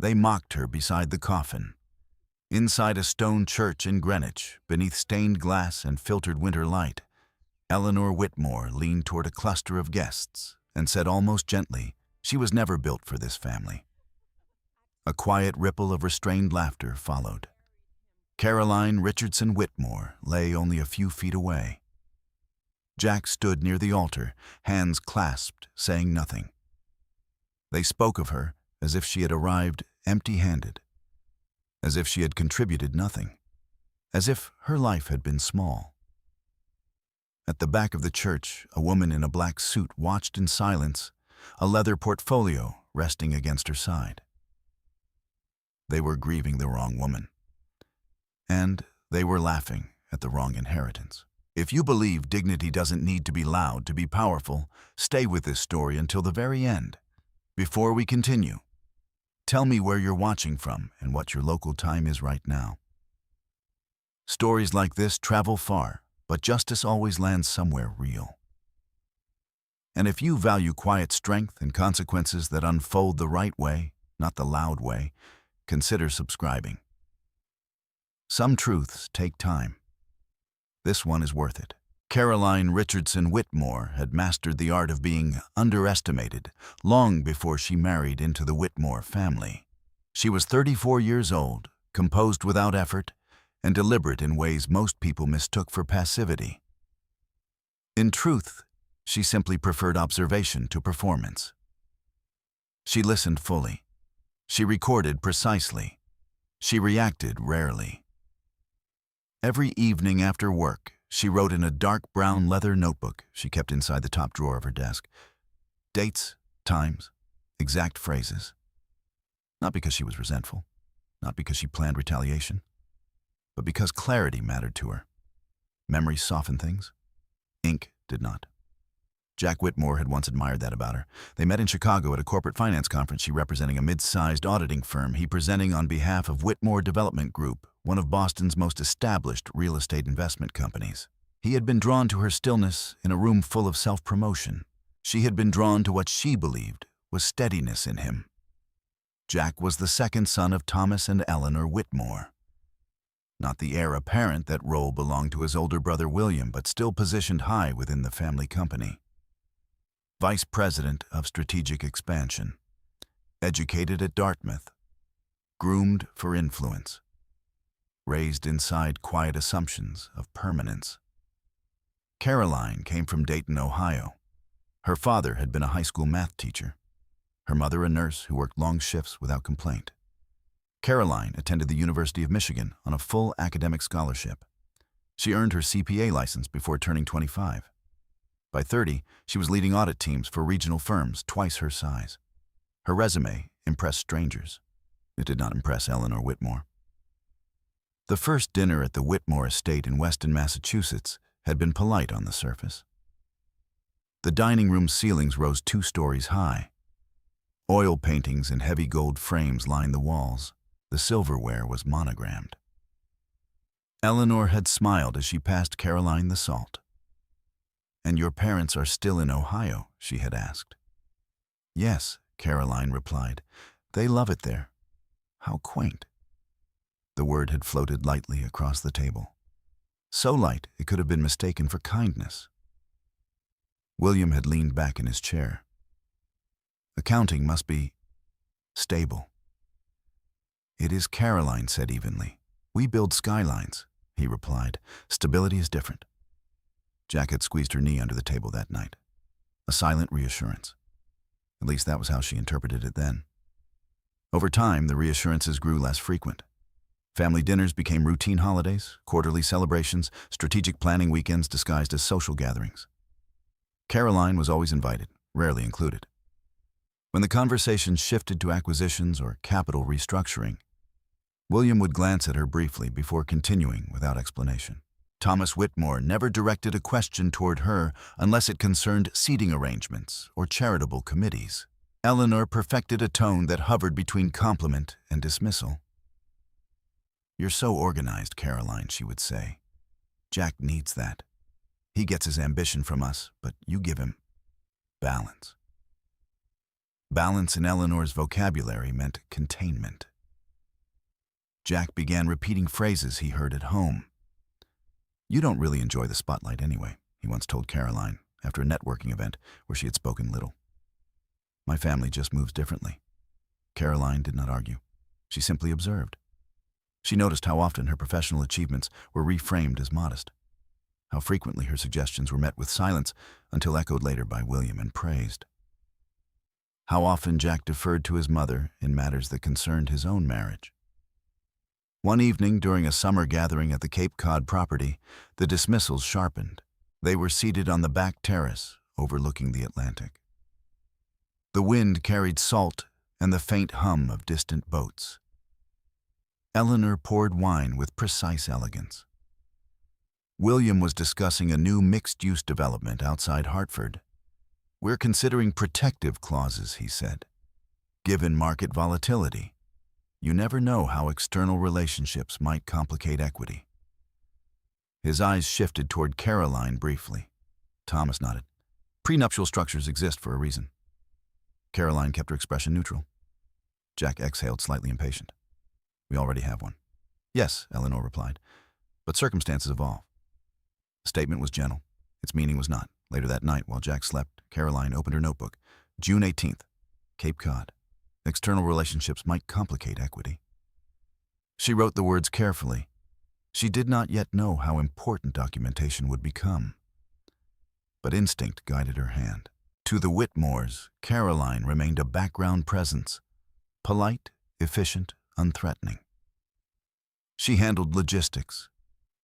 They mocked her beside the coffin. Inside a stone church in Greenwich, beneath stained glass and filtered winter light, Eleanor Whitmore leaned toward a cluster of guests and said almost gently she was never built for this family. A quiet ripple of restrained laughter followed. Caroline Richardson Whitmore lay only a few feet away. Jack stood near the altar, hands clasped, saying nothing. They spoke of her as if she had arrived empty-handed, as if she had contributed nothing, as if her life had been small. At the back of the church, a woman in a black suit watched in silence, a leather portfolio resting against her side. They were grieving the wrong woman, and they were laughing at the wrong inheritance. If you believe dignity doesn't need to be loud to be powerful, stay with this story until the very end. Before we continue, tell me where you're watching from and what your local time is right now. Stories like this travel far, but justice always lands somewhere real. And if you value quiet strength and consequences that unfold the right way, not the loud way, consider subscribing. Some truths take time. This one is worth it. Caroline Richardson Whitmore had mastered the art of being underestimated long before she married into the Whitmore family. She was 34 years old, composed without effort, and deliberate in ways most people mistook for passivity. In truth, she simply preferred observation to performance. She listened fully. She recorded precisely. She reacted rarely. Every evening after work, she wrote in a dark brown leather notebook she kept inside the top drawer of her desk. Dates, times, exact phrases. Not because she was resentful, not because she planned retaliation, but because clarity mattered to her. Memory softened things. Ink did not. Jack Whitmore had once admired that about her. They met in Chicago at a corporate finance conference, she representing a mid-sized auditing firm, he presenting on behalf of Whitmore Development Group, one of Boston's most established real estate investment companies. He had been drawn to her stillness in a room full of self-promotion. She had been drawn to what she believed was steadiness in him. Jack was the second son of Thomas and Eleanor Whitmore. Not the heir apparent, that role belonged to his older brother William, but still positioned high within the family company. Vice President of Strategic Expansion, educated at Dartmouth, groomed for influence, raised inside quiet assumptions of permanence. Caroline came from Dayton, Ohio. Her father had been a high school math teacher, her mother a nurse who worked long shifts without complaint. Caroline attended the University of Michigan on a full academic scholarship. She earned her CPA license before turning 25. By 30, she was leading audit teams for regional firms twice her size. Her resume impressed strangers. It did not impress Eleanor Whitmore. The first dinner at the Whitmore estate in Weston, Massachusetts, had been polite on the surface. The dining room ceilings rose 2 stories high. Oil paintings in heavy gold frames lined the walls. The silverware was monogrammed. Eleanor had smiled as she passed Caroline the salt. "And your parents are still in Ohio?" she had asked. "Yes," Caroline replied. "They love it there." How quaint. The word had floated lightly across the table. So light it could have been mistaken for kindness. William had leaned back in his chair. "Accounting must be stable." "It is," Caroline said evenly. "We build skylines," he replied. "Stability is different." Jack had squeezed her knee under the table that night. A silent reassurance. At least that was how she interpreted it then. Over time, the reassurances grew less frequent. Family dinners became routine holidays, quarterly celebrations, strategic planning weekends disguised as social gatherings. Caroline was always invited, rarely included. When the conversation shifted to acquisitions or capital restructuring, William would glance at her briefly before continuing without explanation. Thomas Whitmore never directed a question toward her unless it concerned seating arrangements or charitable committees. Eleanor perfected a tone that hovered between compliment and dismissal. "You're so organized, Caroline," she would say. "Jack needs that. He gets his ambition from us, but you give him balance." Balance in Eleanor's vocabulary meant containment. Jack began repeating phrases he heard at home. "You don't really enjoy the spotlight anyway," he once told Caroline after a networking event where she had spoken little. "My family just moves differently." Caroline did not argue. She simply observed. She noticed how often her professional achievements were reframed as modest, how frequently her suggestions were met with silence until echoed later by William and praised. How often Jack deferred to his mother in matters that concerned his own marriage. One evening during a summer gathering at the Cape Cod property, the dismissals sharpened. They were seated on the back terrace overlooking the Atlantic. The wind carried salt and the faint hum of distant boats. Eleanor poured wine with precise elegance. William was discussing a new mixed-use development outside Hartford. "We're considering protective clauses," he said. "Given market volatility, you never know how external relationships might complicate equity." His eyes shifted toward Caroline briefly. Thomas nodded. "Prenuptial structures exist for a reason." Caroline kept her expression neutral. Jack exhaled, slightly impatient. "We already have one." "Yes," Eleanor replied, "but circumstances evolve." The statement was gentle. Its meaning was not. Later that night, while Jack slept, Caroline opened her notebook. June 18th, Cape Cod. External relationships might complicate equity. She wrote the words carefully. She did not yet know how important documentation would become. But instinct guided her hand. To the Whitmores, Caroline remained a background presence, polite, efficient, unthreatening. She handled logistics.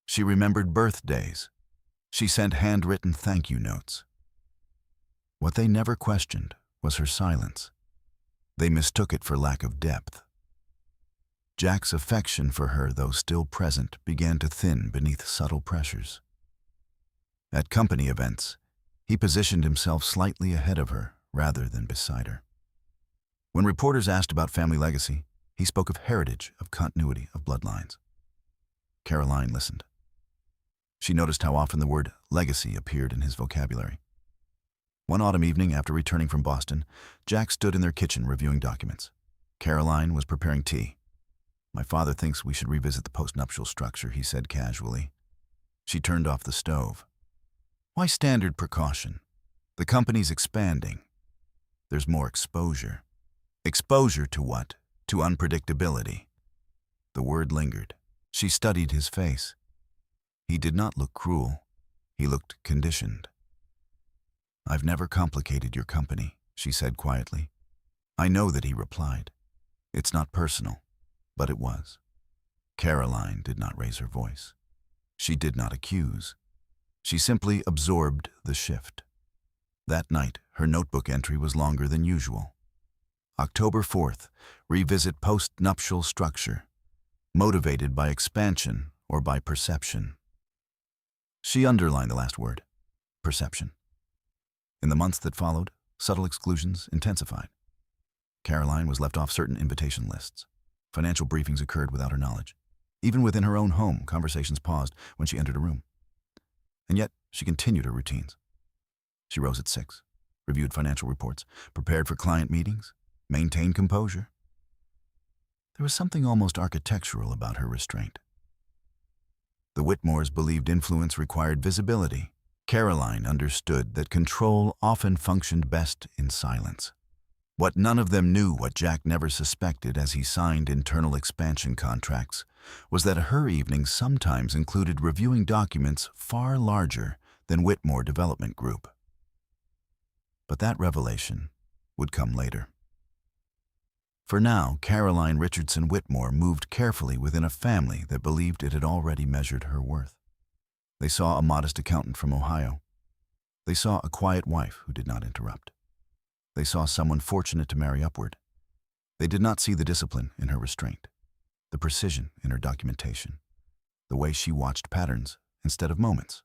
She remembered birthdays. She sent handwritten thank you notes. What they never questioned was her silence. They mistook it for lack of depth. Jack's affection for her, though still present, began to thin beneath subtle pressures. At company events, he positioned himself slightly ahead of her rather than beside her. When reporters asked about family legacy, he spoke of heritage, of continuity, of bloodlines. Caroline listened. She noticed how often the word legacy appeared in his vocabulary. One autumn evening after returning from Boston, Jack stood in their kitchen reviewing documents. Caroline was preparing tea. "My father thinks we should revisit the postnuptial structure," he said casually. She turned off the stove. "Why standard precaution? The company's expanding. There's more exposure." "Exposure to what? To unpredictability." The word lingered. She studied his face. He did not look cruel. He looked conditioned. "I've never complicated your company," she said quietly. "I know that," he replied. "It's not personal." But it was. Caroline did not raise her voice. She did not accuse. She simply absorbed the shift. That night, her notebook entry was longer than usual. October 4th, revisit post-nuptial structure, motivated by expansion or by perception. She underlined the last word, perception. In the months that followed, subtle exclusions intensified. Caroline was left off certain invitation lists. Financial briefings occurred without her knowledge. Even within her own home, conversations paused when she entered a room. And yet, she continued her routines. She rose at 6, reviewed financial reports, prepared for client meetings, maintained composure. There was something almost architectural about her restraint. The Whitmores believed influence required visibility. Caroline understood that control often functioned best in silence. What none of them knew, what Jack never suspected as he signed internal expansion contracts, was that her evenings sometimes included reviewing documents far larger than Whitmore Development Group. But that revelation would come later. For now, Caroline Richardson Whitmore moved carefully within a family that believed it had already measured her worth. They saw a modest accountant from Ohio. They saw a quiet wife who did not interrupt. They saw someone fortunate to marry upward. They did not see the discipline in her restraint, the precision in her documentation, the way she watched patterns instead of moments.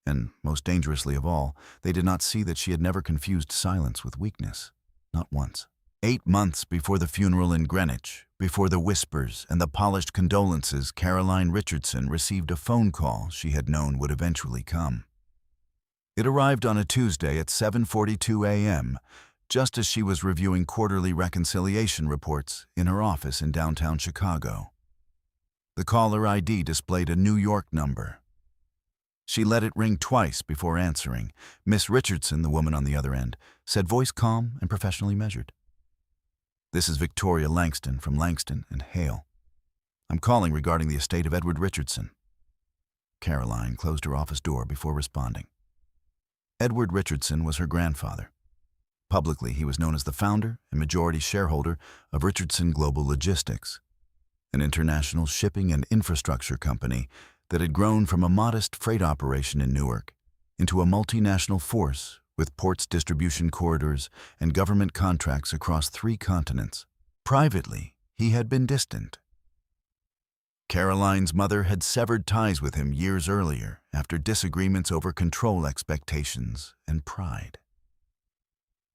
And most dangerously of all, they did not see that she had never confused silence with weakness, not once. 8 months before the funeral in Greenwich, before the whispers and the polished condolences, Caroline Richardson received a phone call she had known would eventually come. It arrived on a Tuesday at 7:42 a.m., just as she was reviewing quarterly reconciliation reports in her office in downtown Chicago. The caller ID displayed a New York number. She let it ring twice before answering. Miss Richardson, the woman on the other end, said, voice calm and professionally measured. "This is Victoria Langston from Langston and Hale. I'm calling regarding the estate of Edward Richardson." Caroline closed her office door before responding. Edward Richardson was her grandfather. Publicly, he was known as the founder and majority shareholder of Richardson Global Logistics, an international shipping and infrastructure company that had grown from a modest freight operation in Newark into a multinational force with ports, distribution corridors, and government contracts across 3 continents. Privately, he had been distant. Caroline's mother had severed ties with him years earlier after disagreements over control expectations and pride.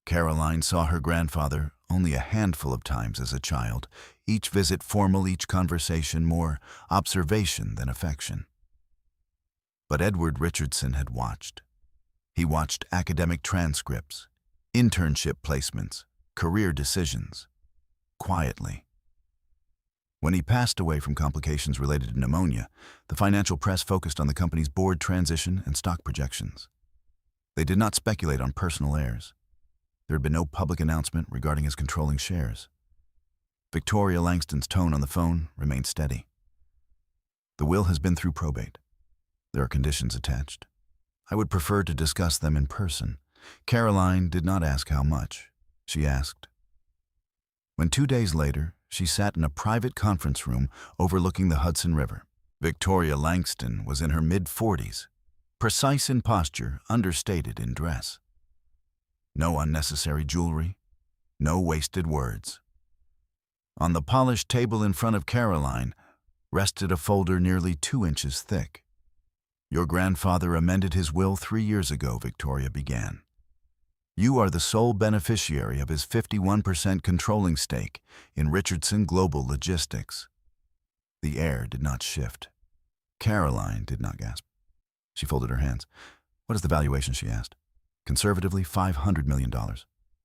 Caroline saw her grandfather only a handful of times as a child, each visit formal, each conversation more observation than affection. But Edward Richardson had watched. He watched academic transcripts, internship placements, career decisions, quietly. When he passed away from complications related to pneumonia, the financial press focused on the company's board transition and stock projections. They did not speculate on personal heirs. There had been no public announcement regarding his controlling shares. Victoria Langston's tone on the phone remained steady. "The will has been through probate. There are conditions attached. I would prefer to discuss them in person." Caroline did not ask how much. She asked. When 2 days later, she sat in a private conference room overlooking the Hudson River. Victoria Langston was in her mid-40s, precise in posture, understated in dress. No unnecessary jewelry, no wasted words. On the polished table in front of Caroline rested a folder nearly 2 inches thick. "Your grandfather amended his will 3 years ago," Victoria began. "You are the sole beneficiary of his 51% controlling stake in Richardson Global Logistics." The air did not shift. Caroline did not gasp. She folded her hands. "What is the valuation?" she asked. "Conservatively, $500 million.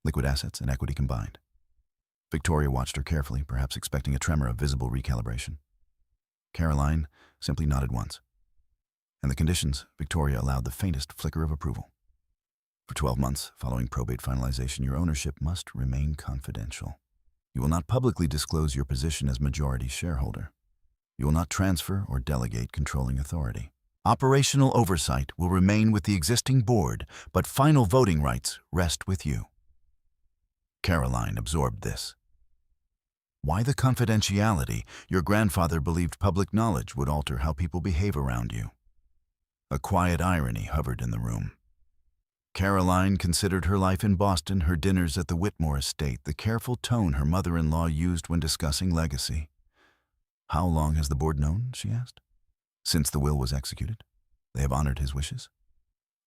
Liquid assets and equity combined." Victoria watched her carefully, perhaps expecting a tremor of visible recalibration. Caroline simply nodded once. "And the conditions?" Victoria allowed the faintest flicker of approval. "For 12 months following probate finalization, your ownership must remain confidential. You will not publicly disclose your position as majority shareholder. You will not transfer or delegate controlling authority. Operational oversight will remain with the existing board, but final voting rights rest with you." Caroline absorbed this. "Why the confidentiality? Your grandfather believed public knowledge would alter how people behave around you." A quiet irony hovered in the room. Caroline considered her life in Boston, her dinners at the Whitmore estate, the careful tone her mother-in-law used when discussing legacy. "How long has the board known?" she asked. "Since the will was executed. They have honored his wishes."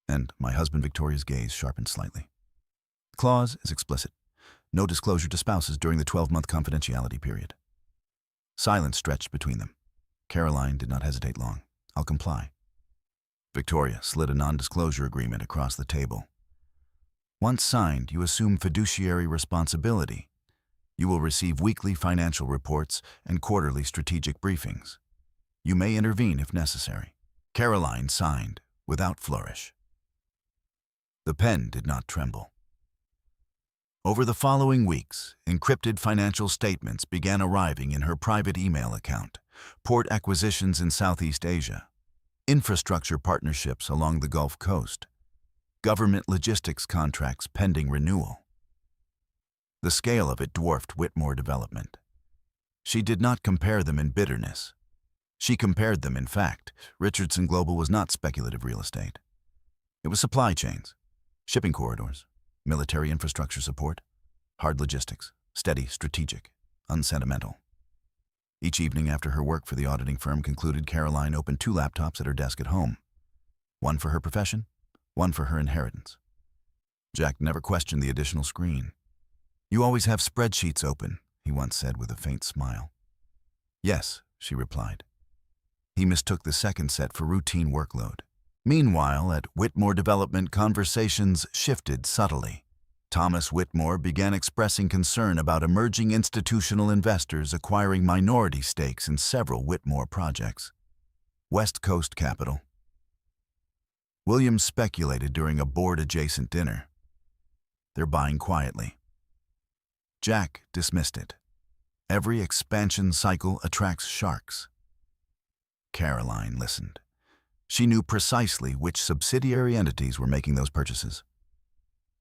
And my husband Victoria's gaze sharpened slightly. "The clause is explicit. No disclosure to spouses during the 12-month confidentiality period." Silence stretched between them. Caroline did not hesitate long. "I'll comply." Victoria slid a non-disclosure agreement across the table. "Once signed, you assume fiduciary responsibility. You will receive weekly financial reports and quarterly strategic briefings. You may intervene if necessary." Caroline signed, without flourish. The pen did not tremble. Over the following weeks, encrypted financial statements began arriving in her private email account. Port acquisitions in Southeast Asia, infrastructure partnerships along the Gulf Coast, government logistics contracts pending renewal. The scale of it dwarfed Whitmore Development. She did not compare them in bitterness. She compared them in fact. Richardson Global was not speculative real estate. It was supply chains, shipping corridors, military infrastructure support, hard logistics, steady, strategic, unsentimental. Each evening after her work for the auditing firm concluded, Caroline opened 2 laptops at her desk at home. One for her profession, one for her inheritance. Jack never questioned the additional screen. "You always have spreadsheets open," he once said with a faint smile. "Yes," she replied. He mistook the second set for routine workload. Meanwhile, at Whitmore Development, conversations shifted subtly. Thomas Whitmore began expressing concern about emerging institutional investors acquiring minority stakes in several Whitmore projects. West Coast Capital. Williams speculated during a board-adjacent dinner. They're buying quietly. Jack dismissed it. Every expansion cycle attracts sharks. Caroline listened. She knew precisely which subsidiary entities were making those purchases.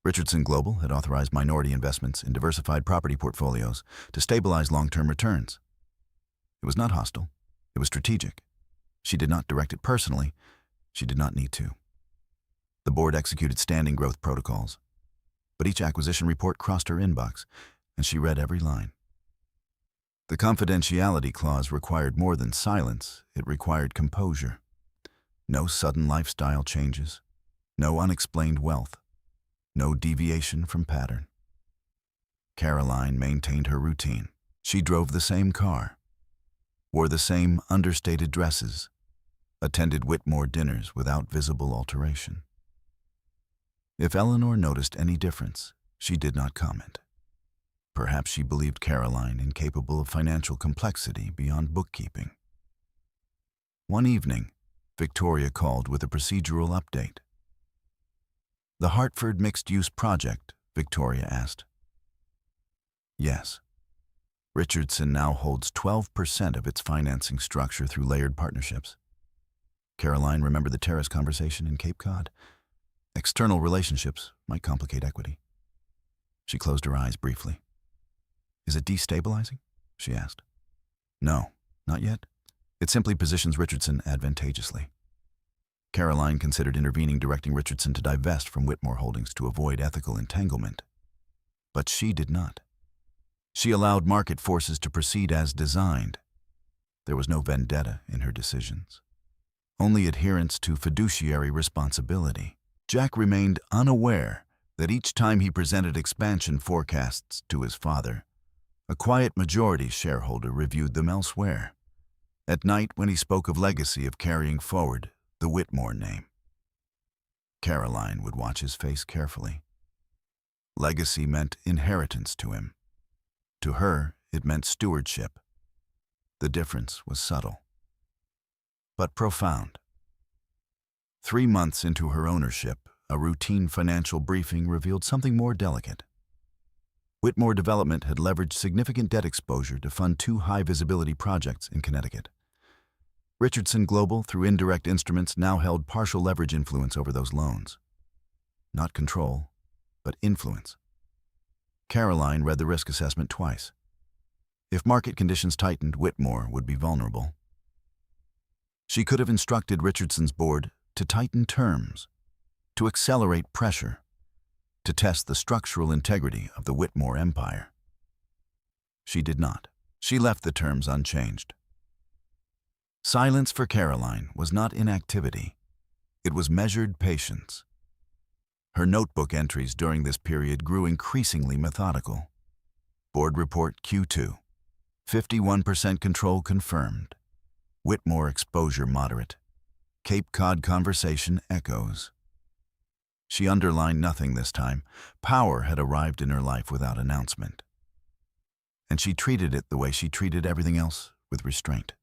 Richardson Global had authorized minority investments in diversified property portfolios to stabilize long-term returns. It was not hostile. It was strategic. She did not direct it personally. She did not need to. The board executed standing growth protocols, but each acquisition report crossed her inbox, and she read every line. The confidentiality clause required more than silence. It required composure. No sudden lifestyle changes, no unexplained wealth, no deviation from pattern. Caroline maintained her routine. She drove the same car, wore the same understated dresses, attended Whitmore dinners without visible alteration. If Eleanor noticed any difference, she did not comment. Perhaps she believed Caroline incapable of financial complexity beyond bookkeeping. One evening, Victoria called with a procedural update. "The Hartford mixed-use project?" Victoria asked. "Yes. Richardson now holds 12% of its financing structure through layered partnerships." Caroline remembered the terrace conversation in Cape Cod. External relationships might complicate equity. She closed her eyes briefly. "Is it destabilizing?" she asked. "No, not yet. It simply positions Richardson advantageously." Caroline considered intervening, directing Richardson to divest from Whitmore Holdings to avoid ethical entanglement. But she did not. She allowed market forces to proceed as designed. There was no vendetta in her decisions, only adherence to fiduciary responsibility. Jack remained unaware that each time he presented expansion forecasts to his father, a quiet majority shareholder reviewed them elsewhere. At night, when he spoke of legacy of carrying forward the Whitmore name, Caroline would watch his face carefully. Legacy meant inheritance to him. To her, it meant stewardship. The difference was subtle, but profound. 3 months into her ownership, a routine financial briefing revealed something more delicate. Whitmore Development had leveraged significant debt exposure to fund 2 high-visibility projects in Connecticut. Richardson Global, through indirect instruments, now held partial leverage influence over those loans. Not control, but influence. Caroline read the risk assessment twice. If market conditions tightened, Whitmore would be vulnerable. She could have instructed Richardson's board to tighten terms, to accelerate pressure, to test the structural integrity of the Whitmore empire. She did not. She left the terms unchanged. Silence for Caroline was not inactivity. It was measured patience. Her notebook entries during this period grew increasingly methodical. Board report Q2. 51% control confirmed. Whitmore exposure moderate. Cape Cod conversation echoes. She underlined nothing this time. Power had arrived in her life without announcement. And she treated it the way she treated everything else, with restraint.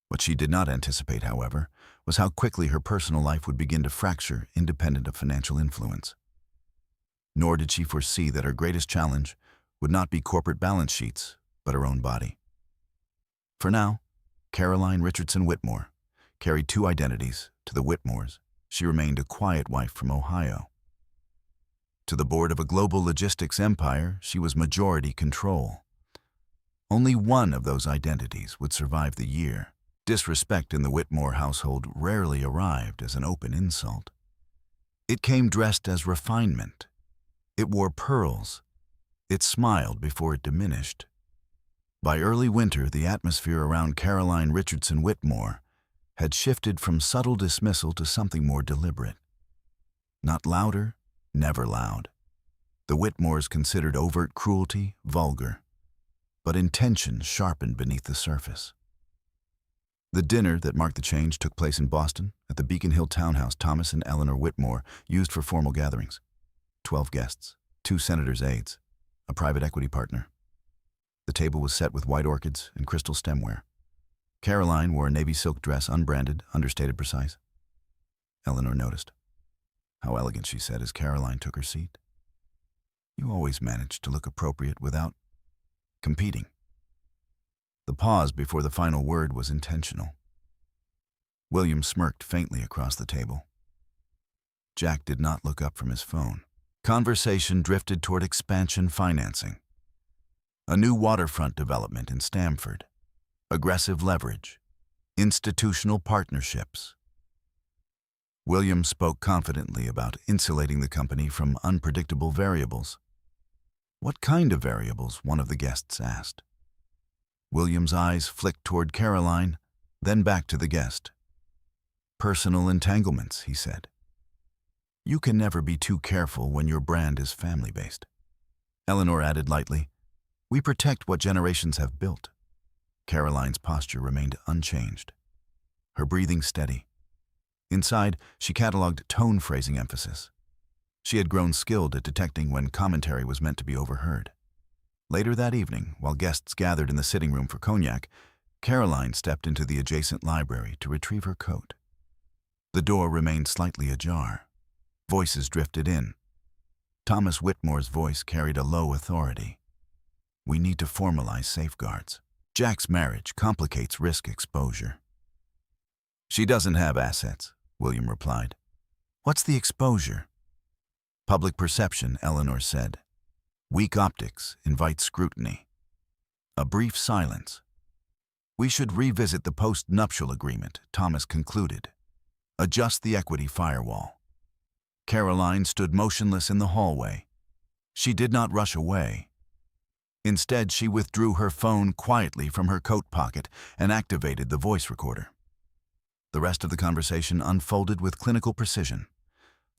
What she did not anticipate, however, was how quickly her personal life would begin to fracture independent of financial influence. Nor did she foresee that her greatest challenge would not be corporate balance sheets, but her own body. For now, Caroline Richardson Whitmore carried 2 identities. To the Whitmores, she remained a quiet wife from Ohio. To the board of a global logistics empire, she was majority control. Only one of those identities would survive the year. Disrespect in the Whitmore household rarely arrived as an open insult. It came dressed as refinement. It wore pearls. It smiled before it diminished. By early winter, the atmosphere around Caroline Richardson Whitmore had shifted from subtle dismissal to something more deliberate. Not louder, never loud. The Whitmores considered overt cruelty vulgar, but intention sharpened beneath the surface. The dinner that marked the change took place in Boston at the Beacon Hill townhouse Thomas and Eleanor Whitmore used for formal gatherings. 12 guests, 2 senators' aides, a private equity partner. The table was set with white orchids and crystal stemware. Caroline wore a navy silk dress, unbranded, understated, precise. Eleanor noticed. How elegant, she said as Caroline took her seat. You always manage to look appropriate without competing. The pause before the final word was intentional. William smirked faintly across the table. Jack did not look up from his phone. Conversation drifted toward expansion financing. A new waterfront development in Stamford. Aggressive leverage. Institutional partnerships. William spoke confidently about insulating the company from unpredictable variables. What kind of variables? One of the guests asked. William's eyes flicked toward Caroline, then back to the guest. Personal entanglements, he said. You can never be too careful when your brand is family-based. Eleanor added lightly, we protect what generations have built. Caroline's posture remained unchanged, her breathing steady. Inside, she catalogued tone-phrasing emphasis. She had grown skilled at detecting when commentary was meant to be overheard. Later that evening, while guests gathered in the sitting room for cognac, Caroline stepped into the adjacent library to retrieve her coat. The door remained slightly ajar. Voices drifted in. Thomas Whitmore's voice carried a low authority. We need to formalize safeguards. Jack's marriage complicates risk exposure. She doesn't have assets, William replied. What's the exposure? Public perception, Eleanor said. Weak optics invite scrutiny. A brief silence. We should revisit the post-nuptial agreement, Thomas concluded. Adjust the equity firewall. Caroline stood motionless in the hallway. She did not rush away. Instead, she withdrew her phone quietly from her coat pocket and activated the voice recorder. The rest of the conversation unfolded with clinical precision.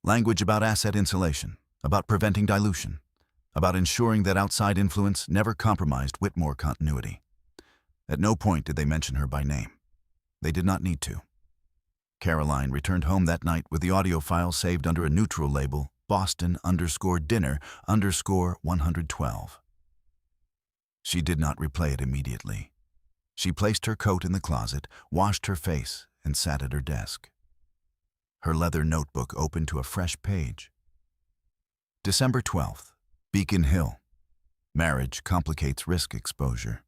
Language about asset insulation, about preventing dilution, about ensuring that outside influence never compromised Whitmore continuity. At no point did they mention her by name. They did not need to. Caroline returned home that night with the audio file saved under a neutral label, Boston_dinner_112. She did not replay it immediately. She placed her coat in the closet, washed her face, and sat at her desk. Her leather notebook opened to a fresh page. December 12th, Beacon Hill. Marriage complicates risk exposure.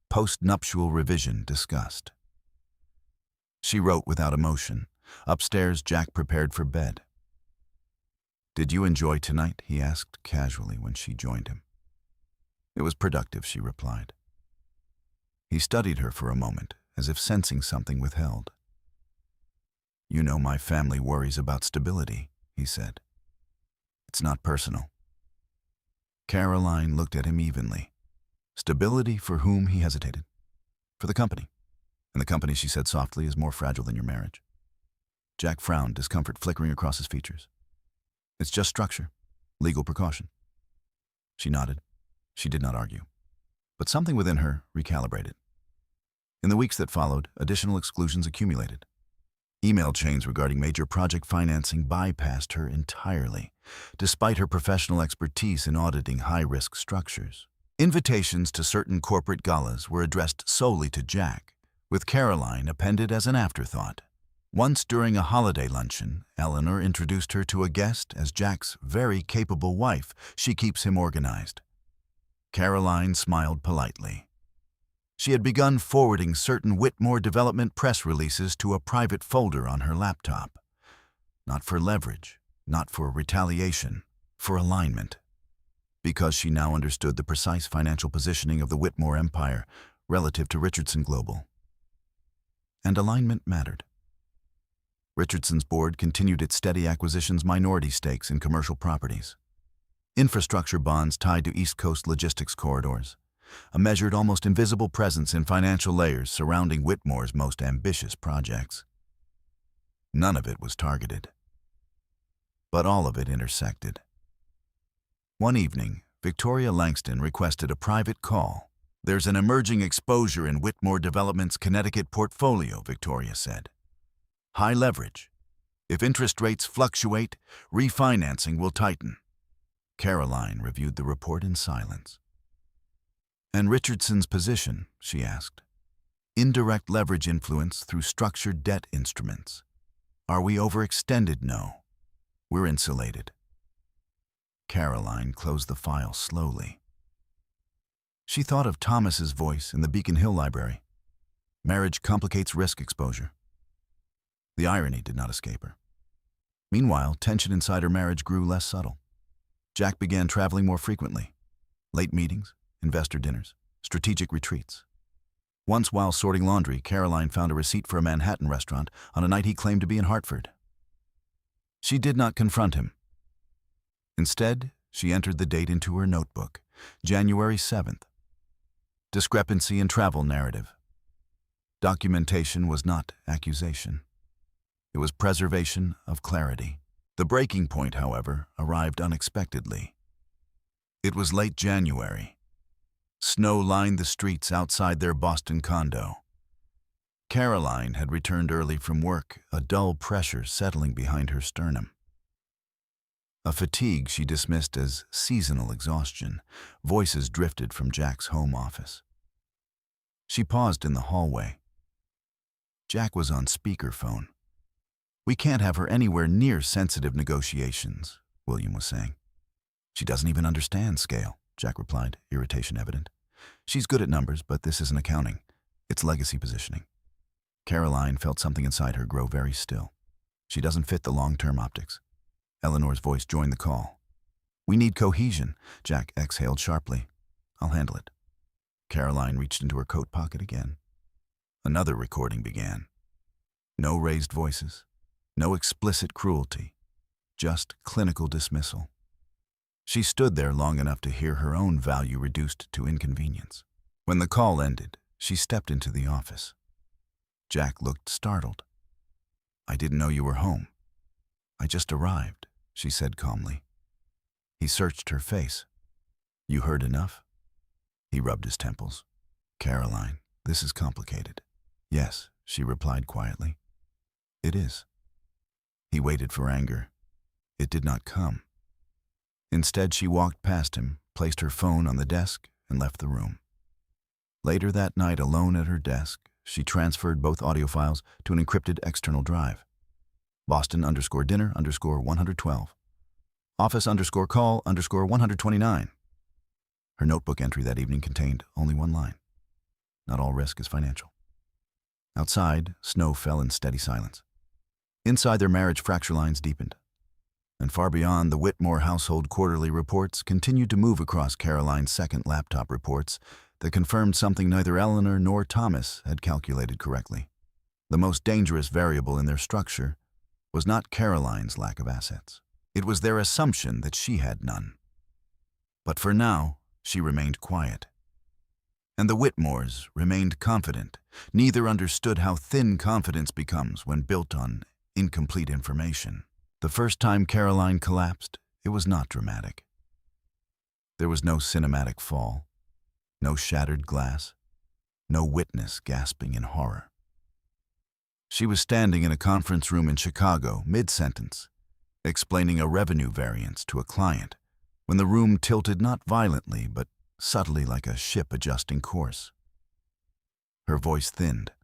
Post-nuptial revision discussed. She wrote without emotion. Upstairs, Jack prepared for bed. Did you enjoy tonight? He asked casually when she joined him. It was productive, she replied. He studied her for a moment, as if sensing something withheld. You know my family worries about stability, he said. It's not personal. Caroline looked at him evenly. Stability for whom? He hesitated. For the company. And the company, she said softly, is more fragile than your marriage. Jack frowned, discomfort flickering across his features. It's just structure, legal precaution. She nodded. She did not argue. But something within her recalibrated. In the weeks that followed, additional exclusions accumulated. Email chains regarding major project financing bypassed her entirely, despite her professional expertise in auditing high-risk structures. Invitations to certain corporate galas were addressed solely to Jack, with Caroline appended as an afterthought. Once during a holiday luncheon, Eleanor introduced her to a guest as Jack's very capable wife. She keeps him organized. Caroline smiled politely. She had begun forwarding certain Whitmore development press releases to a private folder on her laptop. Not for leverage, not for retaliation, for alignment. Because she now understood the precise financial positioning of the Whitmore empire relative to Richardson Global. And alignment mattered. Richardson's board continued its steady acquisitions minority stakes in commercial properties. Infrastructure bonds tied to East Coast logistics corridors. A measured, almost invisible presence in financial layers surrounding Whitmore's most ambitious projects. None of it was targeted. But all of it intersected. One evening, Victoria Langston requested a private call. There's an emerging exposure in Whitmore Development's Connecticut portfolio, Victoria said. High leverage. If interest rates fluctuate, refinancing will tighten. Caroline reviewed the report in silence. "And Richardson's position?" she asked. "Indirect leverage influence through structured debt instruments. Are we overextended? No. We're insulated." Caroline closed the file slowly. She thought of Thomas's voice in the Beacon Hill Library. Marriage complicates risk exposure. The irony did not escape her. Meanwhile, tension inside her marriage grew less subtle. Jack began traveling more frequently. Late meetings, investor dinners, strategic retreats. Once, while sorting laundry, Caroline found a receipt for a Manhattan restaurant on a night he claimed to be in Hartford. She did not confront him. Instead, she entered the date into her notebook, January 7th. Discrepancy in travel narrative. Documentation was not accusation. It was preservation of clarity. The breaking point, however, arrived unexpectedly. It was late January. Snow lined the streets outside their Boston condo. Caroline had returned early from work, a dull pressure settling behind her sternum. A fatigue she dismissed as seasonal exhaustion. Voices drifted from Jack's home office. She paused in the hallway. Jack was on speakerphone. "We can't have her anywhere near sensitive negotiations," William was saying. "She doesn't even understand scale," Jack replied, irritation evident. "She's good at numbers, but this isn't accounting. It's legacy positioning." Caroline felt something inside her grow very still. She doesn't fit the long-term optics. Eleanor's voice joined the call. "We need cohesion," Jack exhaled sharply. "I'll handle it." Caroline reached into her coat pocket again. Another recording began. No raised voices, no explicit cruelty, just clinical dismissal. She stood there long enough to hear her own value reduced to inconvenience. When the call ended, she stepped into the office. Jack looked startled. "I didn't know you were home." "I just arrived," she said calmly. He searched her face. "You heard enough?" He rubbed his temples. "Caroline, this is complicated." "Yes," she replied quietly. "It is." He waited for anger. It did not come. Instead, she walked past him, placed her phone on the desk, and left the room. Later that night, alone at her desk, she transferred both audio files to an encrypted external drive. Boston_dinner_112. Office_call_129. Her notebook entry that evening contained only one line. Not all risk is financial. Outside, snow fell in steady silence. Inside, their marriage fracture lines deepened. And far beyond, the Whitmore household quarterly reports continued to move across Caroline's second laptop reports that confirmed something neither Eleanor nor Thomas had calculated correctly. The most dangerous variable in their structure was not Caroline's lack of assets. It was their assumption that she had none. But for now, she remained quiet. And the Whitmores remained confident. Neither understood how thin confidence becomes when built on incomplete information. The first time Caroline collapsed, it was not dramatic. There was no cinematic fall, no shattered glass, no witness gasping in horror. She was standing in a conference room in Chicago, mid-sentence, explaining a revenue variance to a client, when the room tilted not violently, but subtly like a ship adjusting course. Her voice thinned.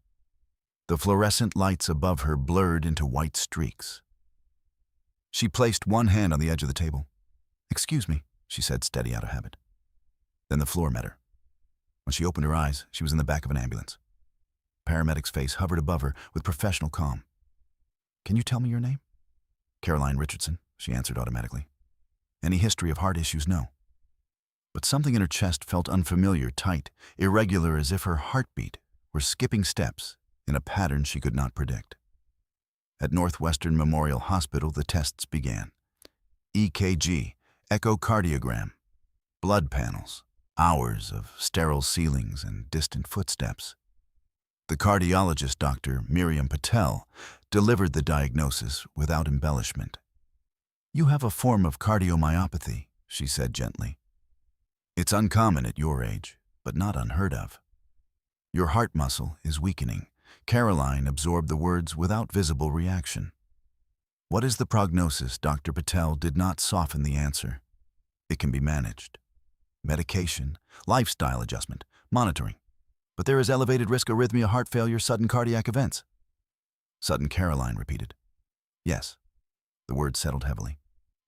The fluorescent lights above her blurred into white streaks. She placed one hand on the edge of the table. "Excuse me," she said, steady out of habit. Then the floor met her. When she opened her eyes, she was in the back of an ambulance. A paramedic's face hovered above her with professional calm. "Can you tell me your name?" "Caroline Richardson," she answered automatically. "Any history of heart issues? No." But something in her chest felt unfamiliar, tight, irregular, as if her heartbeat were skipping steps in a pattern she could not predict. At Northwestern Memorial Hospital, the tests began. EKG, echocardiogram, blood panels, hours of sterile ceilings and distant footsteps. The cardiologist, Dr. Miriam Patel, delivered the diagnosis without embellishment. "You have a form of cardiomyopathy," she said gently. "It's uncommon at your age, but not unheard of. Your heart muscle is weakening." Caroline absorbed the words without visible reaction. "What is the prognosis?" Dr. Patel did not soften the answer. It can be managed. Medication, lifestyle adjustment, monitoring. But there is elevated risk arrhythmia, heart failure, sudden cardiac events. Sudden, Caroline repeated. Yes. The words settled heavily.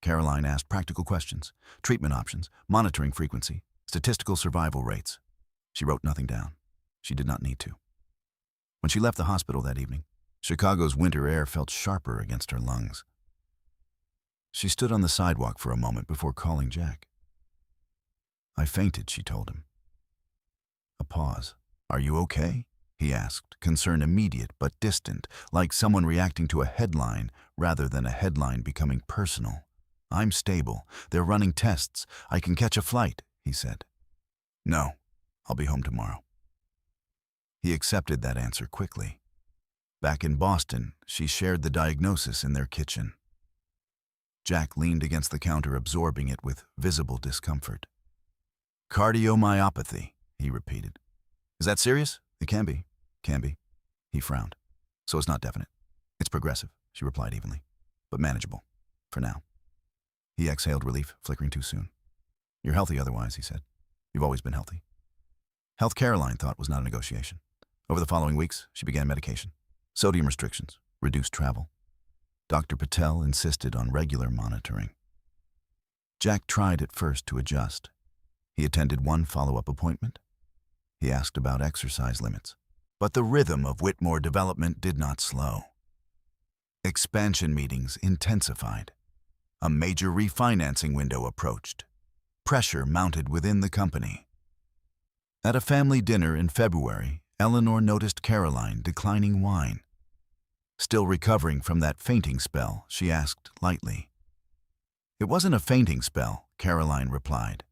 Caroline asked practical questions, treatment options, monitoring frequency, statistical survival rates. She wrote nothing down. She did not need to. When she left the hospital that evening, Chicago's winter air felt sharper against her lungs. She stood on the sidewalk for a moment before calling Jack. I fainted, she told him. A pause. Are you okay? He asked, concern immediate but distant, like someone reacting to a headline rather than a headline becoming personal. I'm stable. They're running tests. I can catch a flight, he said. No, I'll be home tomorrow. He accepted that answer quickly. Back in Boston, she shared the diagnosis in their kitchen. Jack leaned against the counter, absorbing it with visible discomfort. Cardiomyopathy, he repeated. Is that serious? It can be. Can be. He frowned. So it's not definite. It's progressive, she replied evenly, but manageable, for now. He exhaled relief, flickering too soon. You're healthy otherwise, he said. You've always been healthy. Health, Caroline thought, was not a negotiation. Over the following weeks, she began medication. Sodium restrictions, reduced travel. Dr. Patel insisted on regular monitoring. Jack tried at first to adjust. He attended one follow-up appointment. He asked about exercise limits. But the rhythm of Whitmore development did not slow. Expansion meetings intensified. A major refinancing window approached. Pressure mounted within the company. At a family dinner in February, Eleanor noticed Caroline declining wine. Still recovering from that fainting spell, she asked lightly. It wasn't a fainting spell, Caroline replied.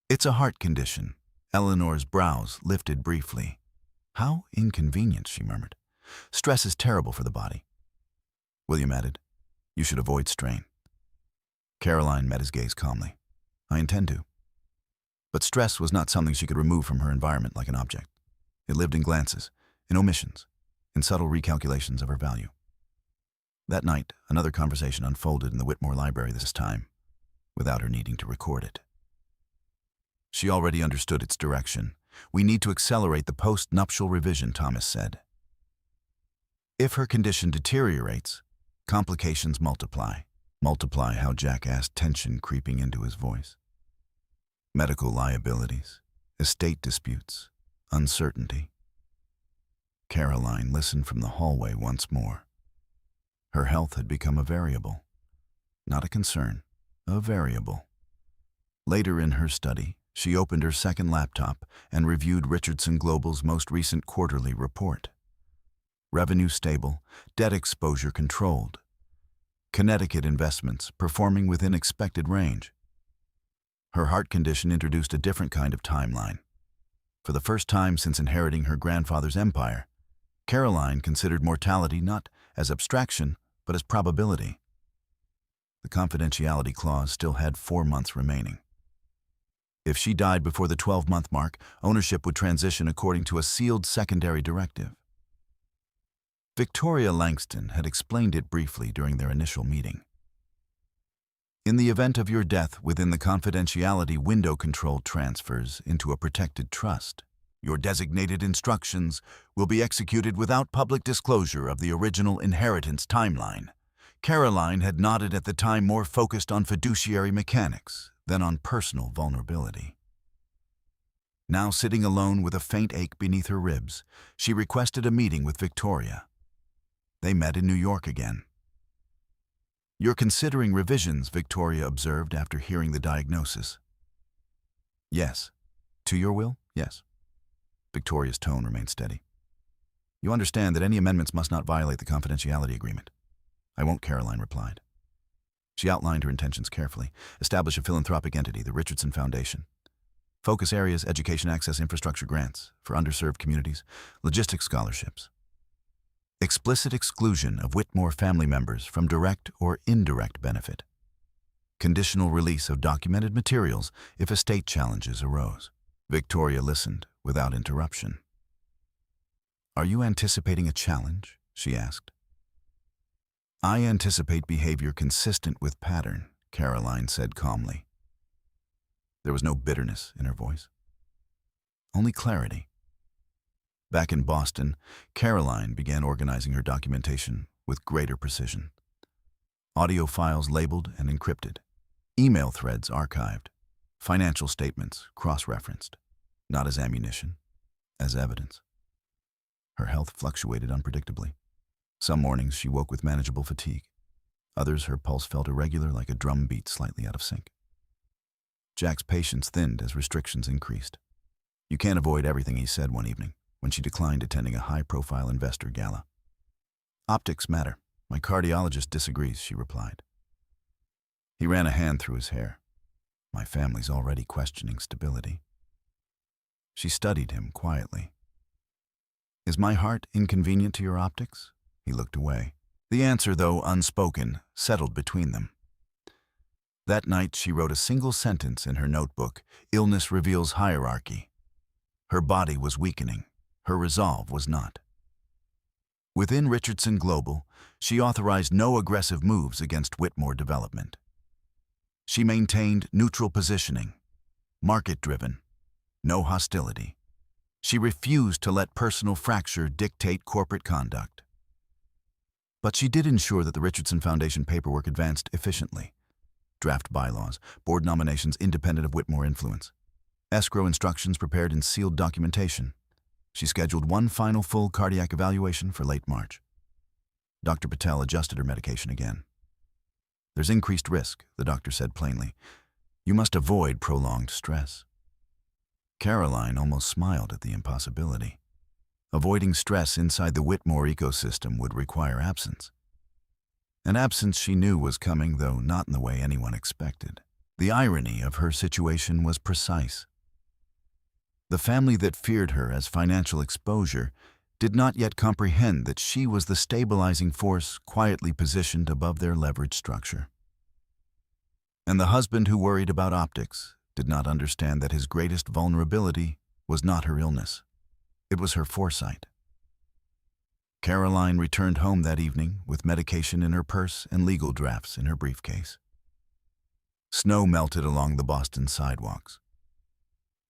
It's a heart condition. Eleanor's brows lifted briefly. How inconvenient, she murmured. Stress is terrible for the body. William added, you should avoid strain. Caroline met his gaze calmly. I intend to. But stress was not something she could remove from her environment like an object. It lived in glances, in omissions, in subtle recalculations of her value. That night, another conversation unfolded in the Whitmore library, this time, without her needing to record it. She already understood its direction. We need to accelerate the post-nuptial revision, Thomas said. If her condition deteriorates, complications multiply. Multiply, how Jack asked, tension creeping into his voice. Medical liabilities, estate disputes, uncertainty. Caroline listened from the hallway once more. Her health had become a variable. Not a concern, a variable. Later in her study, she opened her second laptop and reviewed Richardson Global's most recent quarterly report. Revenue stable, debt exposure controlled. Connecticut investments performing within expected range. Her heart condition introduced a different kind of timeline. For the first time since inheriting her grandfather's empire, Caroline considered mortality not as abstraction, but as probability. The confidentiality clause still had 4 months remaining. If she died before the 12-month mark, ownership would transition according to a sealed secondary directive. Victoria Langston had explained it briefly during their initial meeting. In the event of your death within the confidentiality window, control transfers into a protected trust. Your designated instructions will be executed without public disclosure of the original inheritance timeline. Caroline had nodded at the time, more focused on fiduciary mechanics than on personal vulnerability. Now sitting alone with a faint ache beneath her ribs, she requested a meeting with Victoria. They met in New York again. You're considering revisions, Victoria observed after hearing the diagnosis. Yes. To your will? Yes. Victoria's tone remained steady. You understand that any amendments must not violate the confidentiality agreement. I won't, Caroline replied. She outlined her intentions carefully. Establish a philanthropic entity, the Richardson Foundation. Focus areas, education access infrastructure grants for underserved communities, logistics scholarships. Explicit exclusion of Whitmore family members from direct or indirect benefit. Conditional release of documented materials if estate challenges arose. Victoria listened without interruption. Are you anticipating a challenge? She asked. I anticipate behavior consistent with pattern, Caroline said calmly. There was no bitterness in her voice, only clarity. Back in Boston, Caroline began organizing her documentation with greater precision. Audio files labeled and encrypted, email threads archived, financial statements cross-referenced, not as ammunition, as evidence. Her health fluctuated unpredictably. Some mornings she woke with manageable fatigue. Others, her pulse felt irregular, like a drum beat slightly out of sync. Jack's patience thinned as restrictions increased. "You can't avoid everything," he said one evening, when she declined attending a high-profile investor gala. "Optics matter. My cardiologist disagrees," she replied. He ran a hand through his hair. "My family's already questioning stability." She studied him quietly. "Is my heart inconvenient to your optics?" He looked away. The answer, though unspoken, settled between them. That night she wrote a single sentence in her notebook: "Illness reveals hierarchy." Her body was weakening. Her resolve was not. Within Richardson Global, she authorized no aggressive moves against Whitmore development. She maintained neutral positioning, market-driven, no hostility. She refused to let personal fracture dictate corporate conduct. But she did ensure that the Richardson Foundation paperwork advanced efficiently. Draft bylaws, board nominations independent of Whitmore influence, escrow instructions prepared in sealed documentation. She scheduled one final full cardiac evaluation for late March. Dr. Patel adjusted her medication again. "There's increased risk," the doctor said plainly. "You must avoid prolonged stress." Caroline almost smiled at the impossibility. Avoiding stress inside the Whitmore ecosystem would require absence. An absence she knew was coming, though not in the way anyone expected. The irony of her situation was precise. The family that feared her as financial exposure did not yet comprehend that she was the stabilizing force quietly positioned above their leverage structure. And the husband who worried about optics did not understand that his greatest vulnerability was not her illness. It was her foresight. Caroline returned home that evening with medication in her purse and legal drafts in her briefcase. Snow melted along the Boston sidewalks.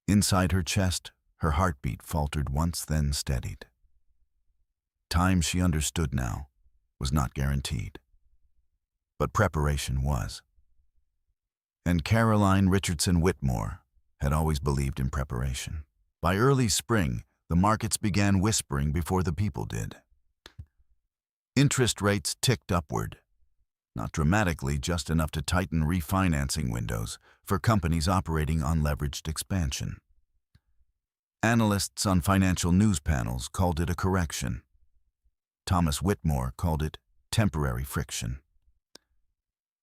Inside her chest, her heartbeat faltered once, then steadied. Time, she understood now, was not guaranteed. But preparation was. And Caroline Richardson Whitmore had always believed in preparation. By early spring, the markets began whispering before the people did. Interest rates ticked upward. Not dramatically, just enough to tighten refinancing windows for companies operating on leveraged expansion. Analysts on financial news panels called it a correction. Thomas Whitmore called it temporary friction.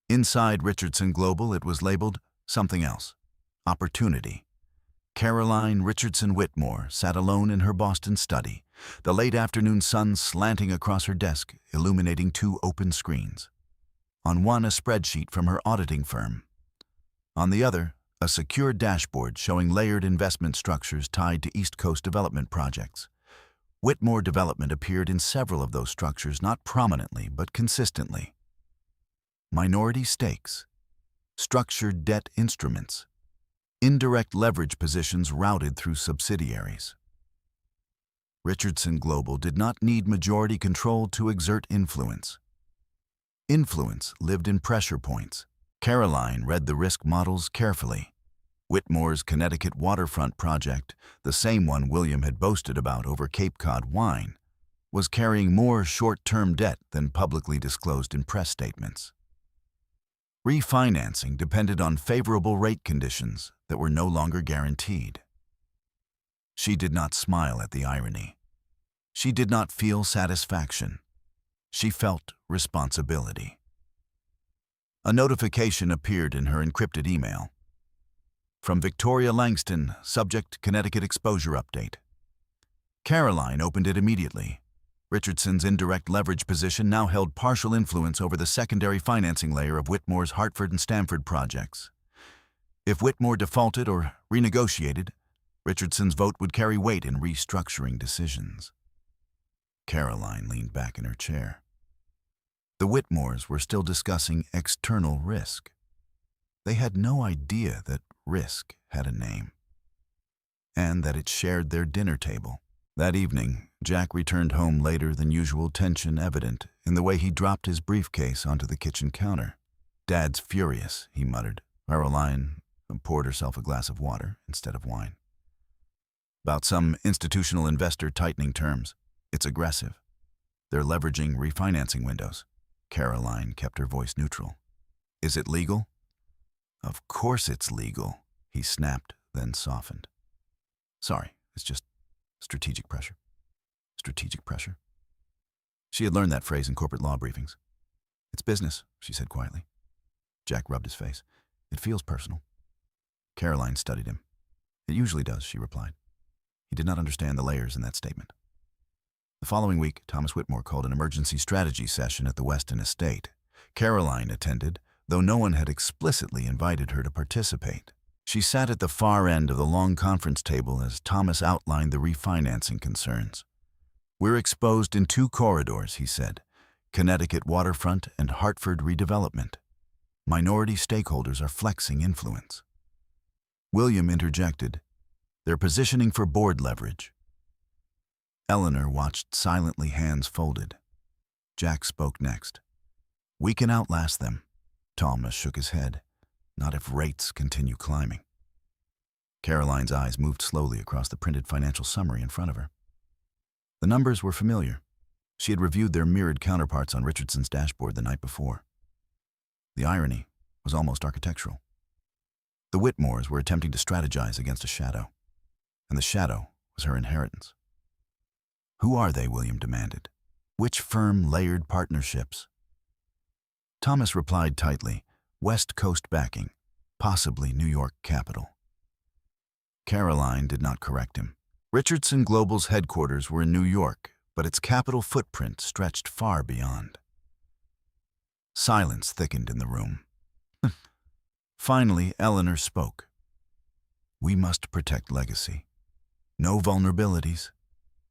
Inside Richardson Global, it was labeled something else: opportunity. Caroline Richardson Whitmore sat alone in her Boston study, the late afternoon sun slanting across her desk, illuminating two open screens. On one, a spreadsheet from her auditing firm. On the other, a secure dashboard showing layered investment structures tied to East Coast development projects. Whitmore Development appeared in several of those structures, not prominently but consistently. Minority stakes, structured debt instruments, indirect leverage positions routed through subsidiaries. Richardson Global did not need majority control to exert influence. Influence lived in pressure points. Caroline read the risk models carefully. Whitmore's Connecticut waterfront project, the same one William had boasted about over Cape Cod wine, was carrying more short-term debt than publicly disclosed in press statements. Refinancing depended on favorable rate conditions that were no longer guaranteed. She did not smile at the irony. She did not feel satisfaction. She felt responsibility. A notification appeared in her encrypted email. From Victoria Langston, subject Connecticut exposure update. Caroline opened it immediately. Richardson's indirect leverage position now held partial influence over the secondary financing layer of Whitmore's Hartford and Stamford projects. If Whitmore defaulted or renegotiated, Richardson's vote would carry weight in restructuring decisions. Caroline leaned back in her chair. The Whitmores were still discussing external risk. They had no idea that risk had a name, and that it shared their dinner table. That evening, Jack returned home later than usual, tension evident in the way he dropped his briefcase onto the kitchen counter. "Dad's furious," he muttered. Caroline poured herself a glass of water instead of wine. "About some institutional investor tightening terms. It's aggressive. They're leveraging refinancing windows." Caroline kept her voice neutral. "Is it legal?" "Of course it's legal," he snapped, then softened. "Sorry, it's just strategic pressure." Strategic pressure? She had learned that phrase in corporate law briefings. "It's business," she said quietly. Jack rubbed his face. "It feels personal." Caroline studied him. "It usually does," she replied. He did not understand the layers in that statement. The following week, Thomas Whitmore called an emergency strategy session at the Weston estate. Caroline attended, though no one had explicitly invited her to participate. She sat at the far end of the long conference table as Thomas outlined the refinancing concerns. "We're exposed in 2 corridors," he said, "Connecticut waterfront and Hartford redevelopment. Minority stakeholders are flexing influence." William interjected, "They're positioning for board leverage." Eleanor watched silently, hands folded. Jack spoke next. "We can outlast them." Thomas shook his head. "Not if rates continue climbing." Caroline's eyes moved slowly across the printed financial summary in front of her. The numbers were familiar. She had reviewed their mirrored counterparts on Richardson's dashboard the night before. The irony was almost architectural. The Whitmores were attempting to strategize against a shadow, and the shadow was her inheritance. "Who are they?" William demanded. "Which firm layered partnerships?" Thomas replied tightly, "West Coast backing, possibly New York capital." Caroline did not correct him. Richardson Global's headquarters were in New York, but its capital footprint stretched far beyond. Silence thickened in the room. Finally, Eleanor spoke. "We must protect legacy. No vulnerabilities,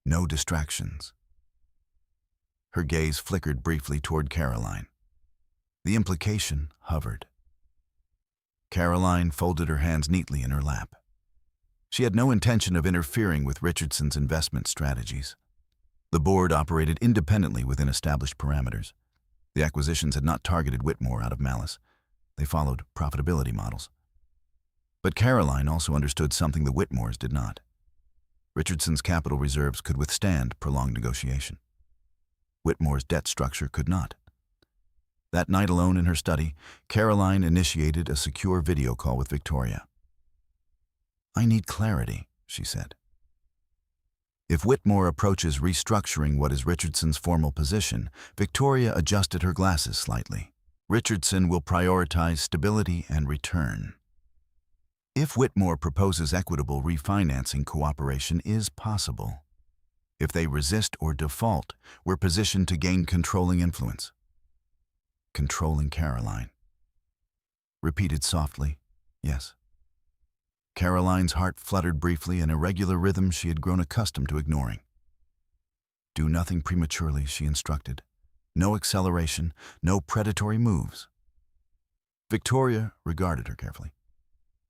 no distractions." Her gaze flickered briefly toward Caroline. The implication hovered. Caroline folded her hands neatly in her lap. She had no intention of interfering with Richardson's investment strategies. The board operated independently within established parameters. The acquisitions had not targeted Whitmore out of malice. They followed profitability models. But Caroline also understood something the Whitmores did not. Richardson's capital reserves could withstand prolonged negotiation. Whitmore's debt structure could not. That night alone in her study, Caroline initiated a secure video call with Victoria. "I need clarity," she said. If Whitmore approaches restructuring what is Richardson's formal position, Victoria adjusted her glasses slightly. "Richardson will prioritize stability and return. If Whitmore proposes equitable refinancing, cooperation is possible. If they resist or default, we're positioned to gain controlling influence." Controlling Caroline. Repeated softly, "Yes." Caroline's heart fluttered briefly, an irregular rhythm she had grown accustomed to ignoring. "Do nothing prematurely," she instructed. "No acceleration, no predatory moves." Victoria regarded her carefully.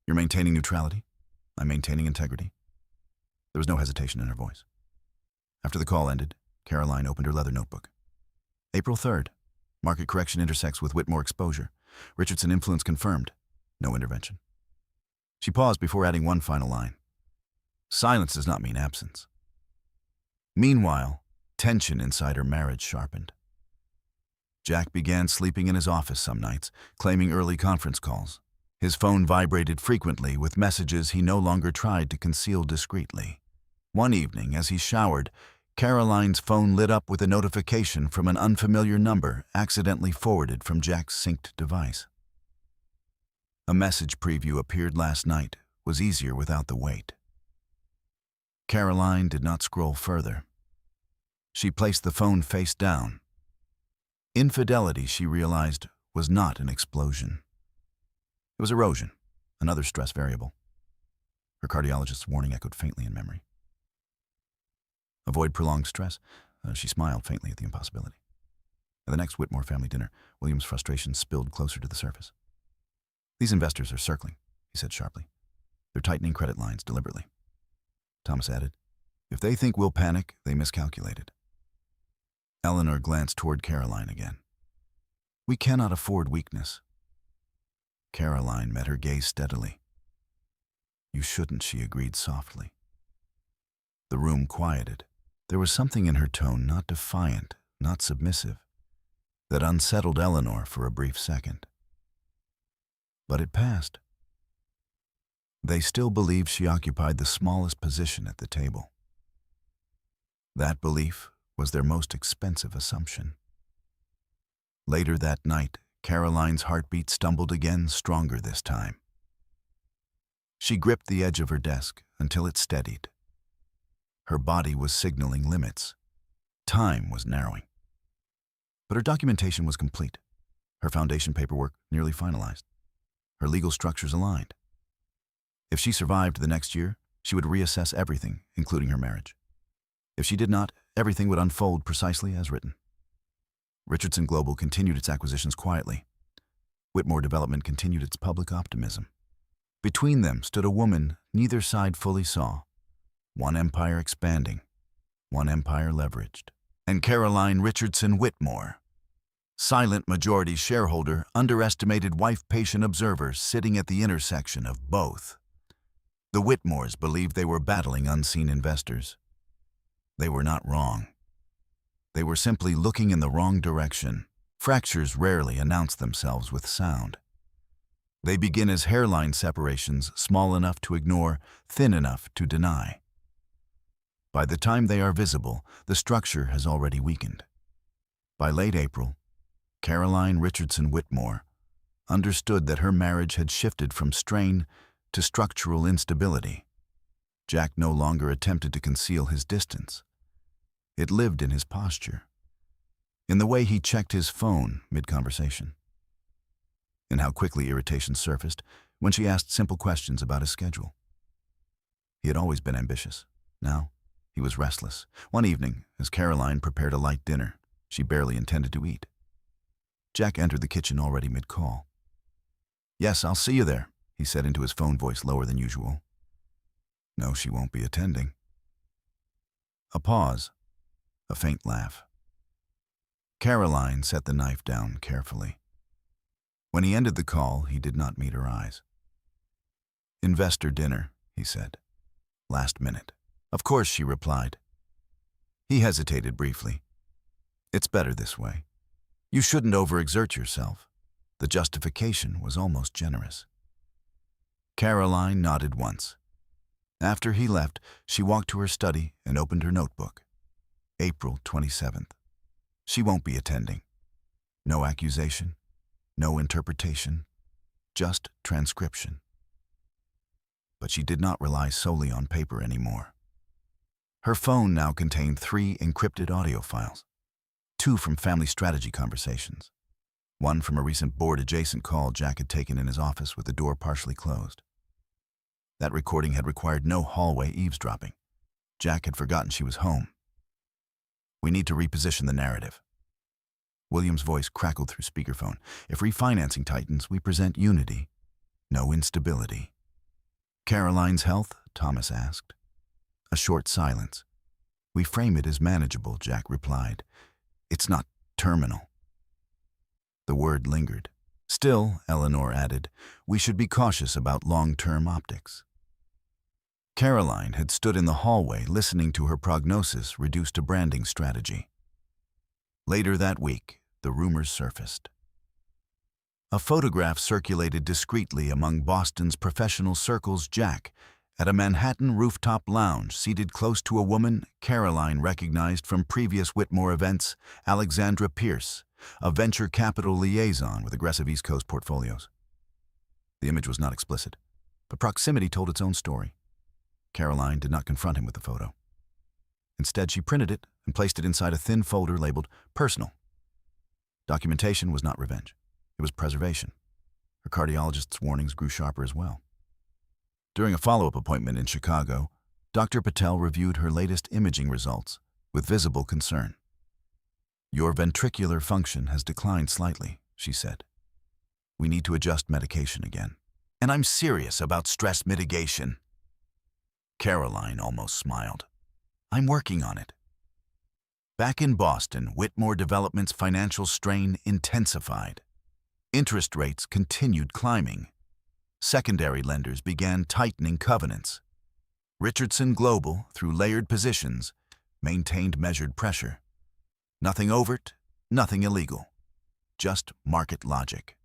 "You're maintaining neutrality? I'm maintaining integrity." There was no hesitation in her voice. After the call ended, Caroline opened her leather notebook. April 3rd. Market correction intersects with Whitmore exposure. Richardson influence confirmed. No intervention. She paused before adding one final line. "Silence does not mean absence." Meanwhile, tension inside her marriage sharpened. Jack began sleeping in his office some nights, claiming early conference calls. His phone vibrated frequently with messages he no longer tried to conceal discreetly. One evening, as he showered, Caroline's phone lit up with a notification from an unfamiliar number accidentally forwarded from Jack's synced device. A message preview appeared last night, was easier without the wait. Caroline did not scroll further. She placed the phone face down. Infidelity, she realized, was not an explosion. It was erosion, another stress variable. Her cardiologist's warning echoed faintly in memory. Avoid prolonged stress. She smiled faintly at the impossibility. At the next Whitmore family dinner, William's frustration spilled closer to the surface. "These investors are circling," he said sharply. "They're tightening credit lines deliberately." Thomas added, "If they think we'll panic, they miscalculated." Eleanor glanced toward Caroline again. "We cannot afford weakness." Caroline met her gaze steadily. "You shouldn't," she agreed softly. The room quieted. There was something in her tone, not defiant, not submissive, that unsettled Eleanor for a brief second. But it passed. They still believed she occupied the smallest position at the table. That belief was their most expensive assumption. Later that night, Caroline's heartbeat stumbled again, stronger this time. She gripped the edge of her desk until it steadied. Her body was signaling limits. Time was narrowing. But her documentation was complete. Her foundation paperwork nearly finalized. Her legal structures aligned. If she survived the next year, she would reassess everything, including her marriage. If she did not, everything would unfold precisely as written. Richardson Global continued its acquisitions quietly. Whitmore Development continued its public optimism. Between them stood a woman neither side fully saw. One empire expanding, one empire leveraged. And Caroline Richardson Whitmore, silent majority shareholder, underestimated wife, patient observer, sitting at the intersection of both. The Whitmores believed they were battling unseen investors. They were not wrong. They were simply looking in the wrong direction. Fractures rarely announce themselves with sound. They begin as hairline separations, small enough to ignore, thin enough to deny. By the time they are visible, the structure has already weakened. By late April, Caroline Richardson Whitmore understood that her marriage had shifted from strain to structural instability. Jack no longer attempted to conceal his distance. It lived in his posture, in the way he checked his phone mid-conversation, in how quickly irritation surfaced when she asked simple questions about his schedule. He had always been ambitious. Now, he was restless. One evening, as Caroline prepared a light dinner she barely intended to eat, Jack entered the kitchen already mid-call. "Yes, I'll see you there," he said into his phone voice lower than usual. "No, she won't be attending." A pause, a faint laugh. Caroline set the knife down carefully. When he ended the call, he did not meet her eyes. "Investor dinner," he said. "Last minute." "Of course," she replied. He hesitated briefly. "It's better this way. You shouldn't overexert yourself." The justification was almost generous. Caroline nodded once. After he left, she walked to her study and opened her notebook. April 27th. She won't be attending. No accusation, no interpretation, just transcription. But she did not rely solely on paper anymore. Her phone now contained 3 encrypted audio files, 2 from family strategy conversations, 1 from a recent board-adjacent call Jack had taken in his office with the door partially closed. That recording had required no hallway eavesdropping. Jack had forgotten she was home. "We need to reposition the narrative." William's voice crackled through speakerphone. "If refinancing tightens, we present unity, no instability." "Caroline's health?" Thomas asked. A short silence. "We frame it as manageable," Jack replied. "It's not terminal." The word lingered. "Still," Eleanor added, "we should be cautious about long-term optics." Caroline had stood in the hallway listening to her prognosis reduced to branding strategy. Later that week, the rumors surfaced. A photograph circulated discreetly among Boston's professional circles. Jack, at a Manhattan rooftop lounge, seated close to a woman Caroline recognized from previous Whitmore events, Alexandra Pierce, a venture capital liaison with aggressive East Coast portfolios. The image was not explicit, but proximity told its own story. Caroline did not confront him with the photo. Instead, she printed it and placed it inside a thin folder labeled Personal. Documentation was not revenge. It was preservation. Her cardiologist's warnings grew sharper as well. During a follow-up appointment in Chicago, Dr. Patel reviewed her latest imaging results with visible concern. "Your ventricular function has declined slightly," she said. "We need to adjust medication again." And I'm serious about stress mitigation. Caroline almost smiled. I'm working on it. Back in Boston, Whitmore Development's financial strain intensified. Interest rates continued climbing. Secondary lenders began tightening covenants. Richardson Global, through layered positions, maintained measured pressure. Nothing overt, nothing illegal. Just market logic.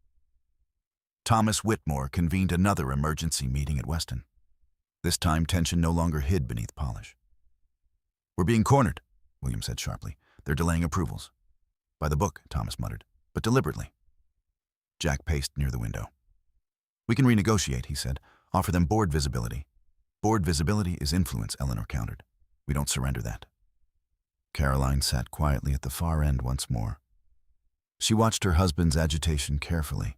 Thomas Whitmore convened another emergency meeting at Weston. This time, tension no longer hid beneath polish. We're being cornered, William said sharply. They're delaying approvals. By the book, Thomas muttered, but deliberately. Jack paced near the window. We can renegotiate, he said. Offer them board visibility. Board visibility is influence, Eleanor countered. We don't surrender that. Caroline sat quietly at the far end once more. She watched her husband's agitation carefully,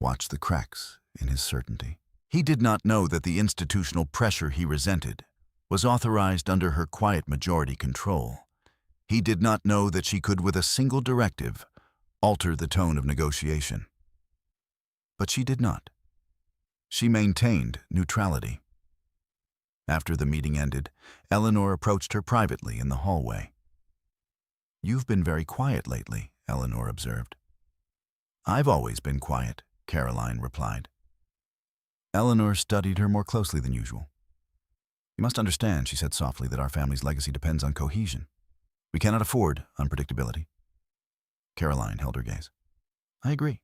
watched the cracks in his certainty. He did not know that the institutional pressure he resented was authorized under her quiet majority control. He did not know that she could, with a single directive, alter the tone of negotiation. But she did not. She maintained neutrality. After the meeting ended, Eleanor approached her privately in the hallway. You've been very quiet lately, Eleanor observed. I've always been quiet, Caroline replied. Eleanor studied her more closely than usual. You must understand, she said softly, that our family's legacy depends on cohesion. We cannot afford unpredictability. Caroline held her gaze. I agree.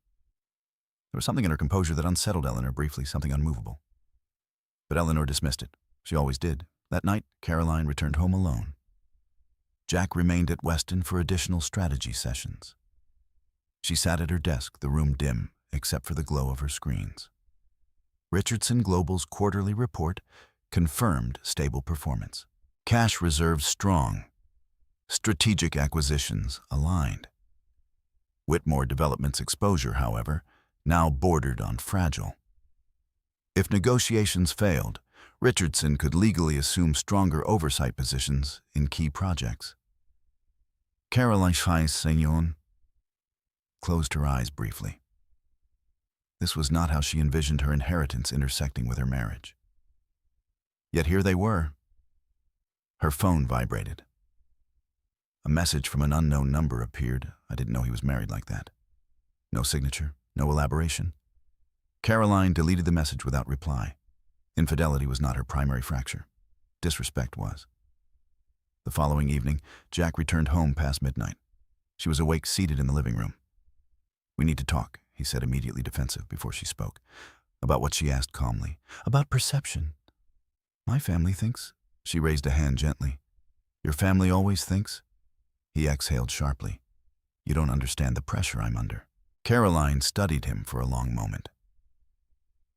There was something in her composure that unsettled Eleanor briefly, something unmovable. But Eleanor dismissed it. She always did. That night, Caroline returned home alone. Jack remained at Weston for additional strategy sessions. She sat at her desk, the room dim, except for the glow of her screens. Richardson Global's quarterly report confirmed stable performance. Cash reserves strong. Strategic acquisitions aligned. Whitmore Development's exposure, however, now bordered on fragile. If negotiations failed, Richardson could legally assume stronger oversight positions in key projects. Caroline Richardson closed her eyes briefly. This was not how she envisioned her inheritance intersecting with her marriage. Yet here they were. Her phone vibrated. A message from an unknown number appeared. I didn't know he was married like that. No signature, no elaboration. Caroline deleted the message without reply. Infidelity was not her primary fracture. Disrespect was. The following evening, Jack returned home past midnight. She was awake, seated in the living room. We need to talk, he said, immediately defensive before she spoke. About what she asked calmly. About perception. My family thinks. She raised a hand gently. Your family always thinks? He exhaled sharply. You don't understand the pressure I'm under. Caroline studied him for a long moment.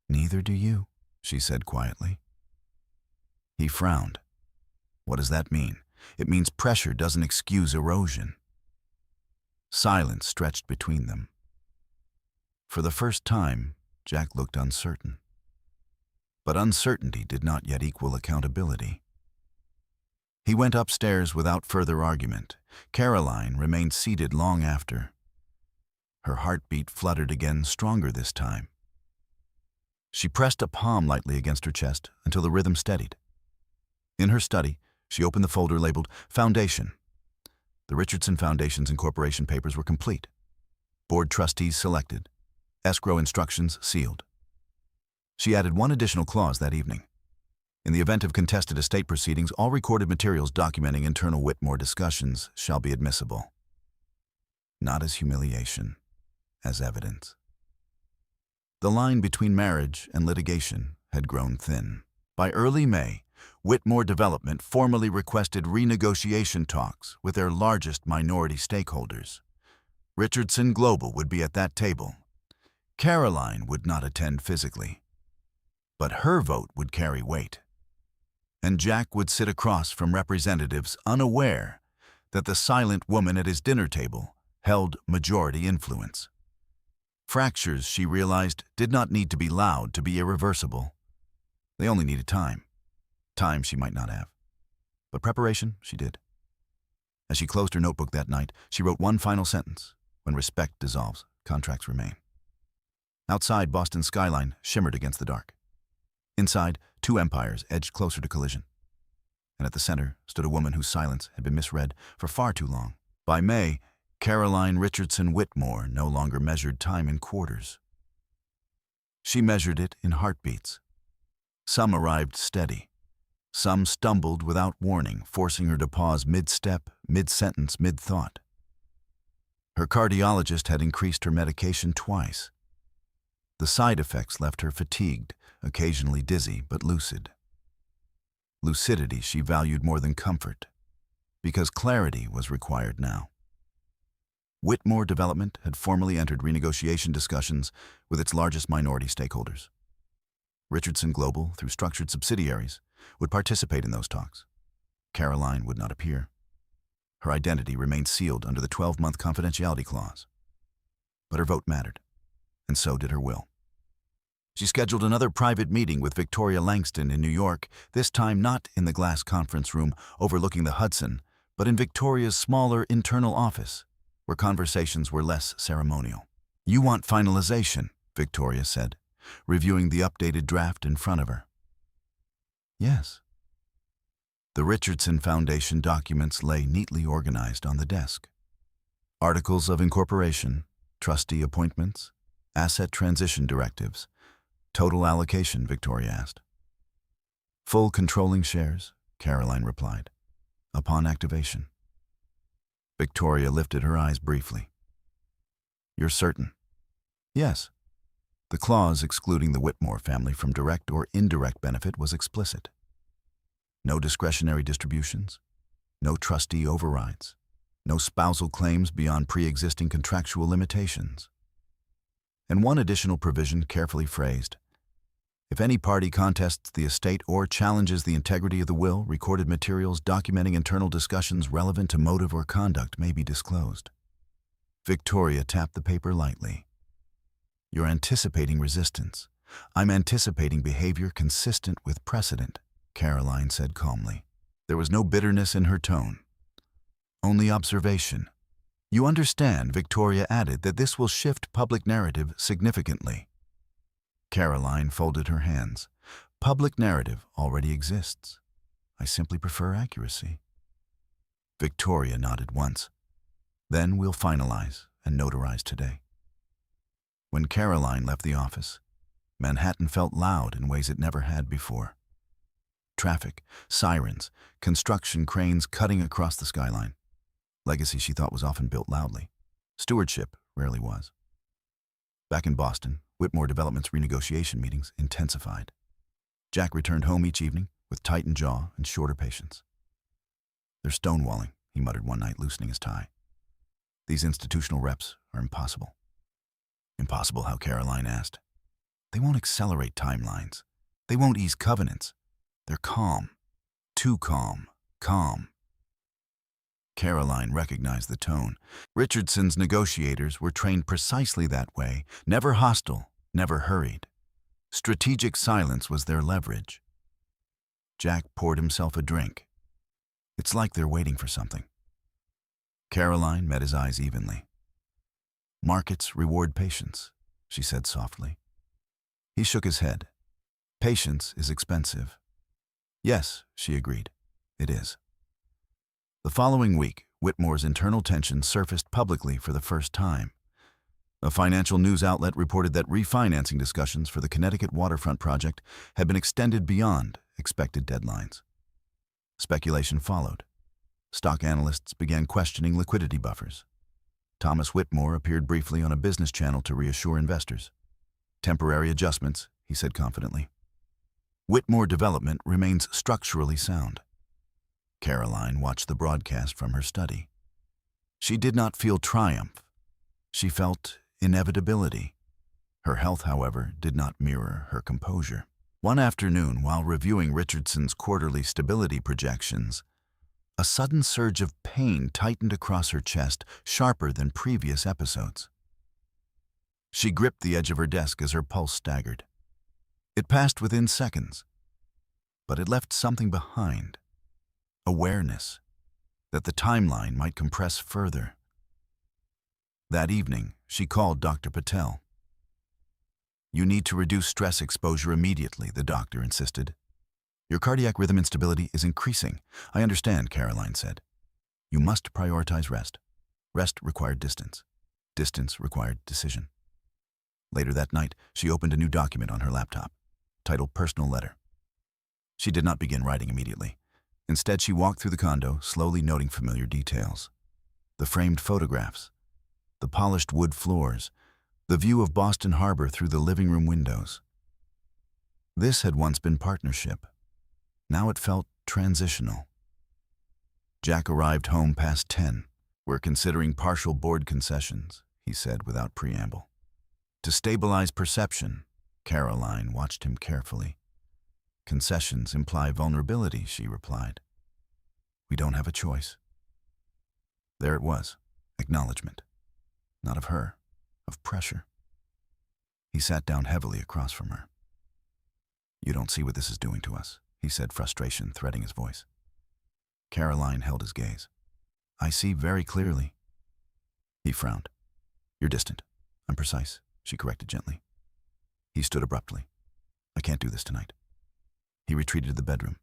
Neither do you, she said quietly. He frowned. What does that mean? It means pressure doesn't excuse erosion. Silence stretched between them. For the first time, Jack looked uncertain. But uncertainty did not yet equal accountability. He went upstairs without further argument. Caroline remained seated long after. Her heartbeat fluttered again, stronger this time. She pressed a palm lightly against her chest until the rhythm steadied. In her study, she opened the folder labeled Foundation. The Richardson Foundation's incorporation papers were complete. Board trustees selected. Escrow instructions sealed. She added one additional clause that evening. In the event of contested estate proceedings, all recorded materials documenting internal Whitmore discussions shall be admissible. Not as humiliation, as evidence. The line between marriage and litigation had grown thin. By early May, Whitmore Development formally requested renegotiation talks with their largest minority stakeholders. Richardson Global would be at that table. Caroline would not attend physically, but her vote would carry weight. And Jack would sit across from representatives unaware that the silent woman at his dinner table held majority influence. Fractures, she realized, did not need to be loud to be irreversible. They only needed time. Time she might not have. But preparation, she did. As she closed her notebook that night, she wrote one final sentence. When respect dissolves, contracts remain. Outside, Boston's skyline shimmered against the dark. Inside, two empires edged closer to collision. And at the center stood a woman whose silence had been misread for far too long. By May, Caroline Richardson Whitmore no longer measured time in quarters. She measured it in heartbeats. Some arrived steady. Some stumbled without warning, forcing her to pause mid-step, mid-sentence, mid-thought. Her cardiologist had increased her medication twice. The side effects left her fatigued, occasionally dizzy, but lucid. Lucidity she valued more than comfort, because clarity was required now. Whitmore Development had formally entered renegotiation discussions with its largest minority stakeholders. Richardson Global, through structured subsidiaries, would participate in those talks. Caroline would not appear. Her identity remained sealed under the 12-month confidentiality clause. But her vote mattered, and so did her will. She scheduled another private meeting with Victoria Langston in New York, this time not in the glass conference room overlooking the Hudson, but in Victoria's smaller internal office, where conversations were less ceremonial. "You want finalization," Victoria said, reviewing the updated draft in front of her. "Yes." The Richardson Foundation documents lay neatly organized on the desk. Articles of incorporation, trustee appointments, asset transition directives. "Total allocation?" Victoria asked. "Full controlling shares," Caroline replied, "upon activation." Victoria lifted her eyes briefly. "You're certain?" "Yes." The clause excluding the Whitmore family from direct or indirect benefit was explicit. No discretionary distributions, no trustee overrides, no spousal claims beyond pre-existing contractual limitations. And one additional provision carefully phrased: if any party contests the estate or challenges the integrity of the will, recorded materials documenting internal discussions relevant to motive or conduct may be disclosed. Victoria tapped the paper lightly. "You're anticipating resistance. I'm anticipating behavior consistent with precedent," Caroline said calmly. There was no bitterness in her tone, only observation. "You understand," Victoria added, "that this will shift public narrative significantly." Caroline folded her hands. "Public narrative already exists. I simply prefer accuracy." Victoria nodded once. "Then we'll finalize and notarize today." When Caroline left the office, Manhattan felt loud in ways it never had before. Traffic, sirens, construction cranes cutting across the skyline. Legacy she thought was often built loudly. Stewardship rarely was. Back in Boston, Whitmore Development's renegotiation meetings intensified. Jack returned home each evening with tightened jaw and shorter patience. "They're stonewalling," he muttered one night, loosening his tie. "These institutional reps are impossible." "Impossible how?" Caroline asked. "They won't accelerate timelines. They won't ease covenants. They're calm. Too calm. Calm." Caroline recognized the tone. Richardson's negotiators were trained precisely that way, never hostile, never hurried. Strategic silence was their leverage. Jack poured himself a drink. "It's like they're waiting for something." Caroline met his eyes evenly. "Markets reward patience," she said softly. He shook his head. "Patience is expensive." "Yes," she agreed, "it is." The following week, Whitmore's internal tension surfaced publicly for the first time. A financial news outlet reported that refinancing discussions for the Connecticut waterfront project had been extended beyond expected deadlines. Speculation followed. Stock analysts began questioning liquidity buffers. Thomas Whitmore appeared briefly on a business channel to reassure investors. "Temporary adjustments," he said confidently. Whitmore Development remains structurally sound. Caroline watched the broadcast from her study. She did not feel triumph. She felt inevitability. Her health, however, did not mirror her composure. One afternoon, while reviewing Richardson's quarterly stability projections, a sudden surge of pain tightened across her chest, sharper than previous episodes. She gripped the edge of her desk as her pulse staggered. It passed within seconds, but it left something behind. Awareness that the timeline might compress further. That evening, she called Dr. Patel. You need to reduce stress exposure immediately, the doctor insisted. Your cardiac rhythm instability is increasing. I understand, Caroline said. You must prioritize rest. Rest required distance. Distance required decision. Later that night, she opened a new document on her laptop, titled Personal Letter. She did not begin writing immediately. Instead, she walked through the condo, slowly noting familiar details. The framed photographs, the polished wood floors, the view of Boston Harbor through the living room windows. This had once been partnership. Now it felt transitional. Jack arrived home past 10. We're considering partial board concessions, he said without preamble. To stabilize perception, Caroline watched him carefully. Concessions imply vulnerability, she replied. We don't have a choice. There it was, acknowledgement. Not of her, of pressure. He sat down heavily across from her. You don't see what this is doing to us, he said, frustration threading his voice. Caroline held his gaze. I see very clearly. He frowned. You're distant. I'm precise, she corrected gently. He stood abruptly. I can't do this tonight. He retreated to the bedroom.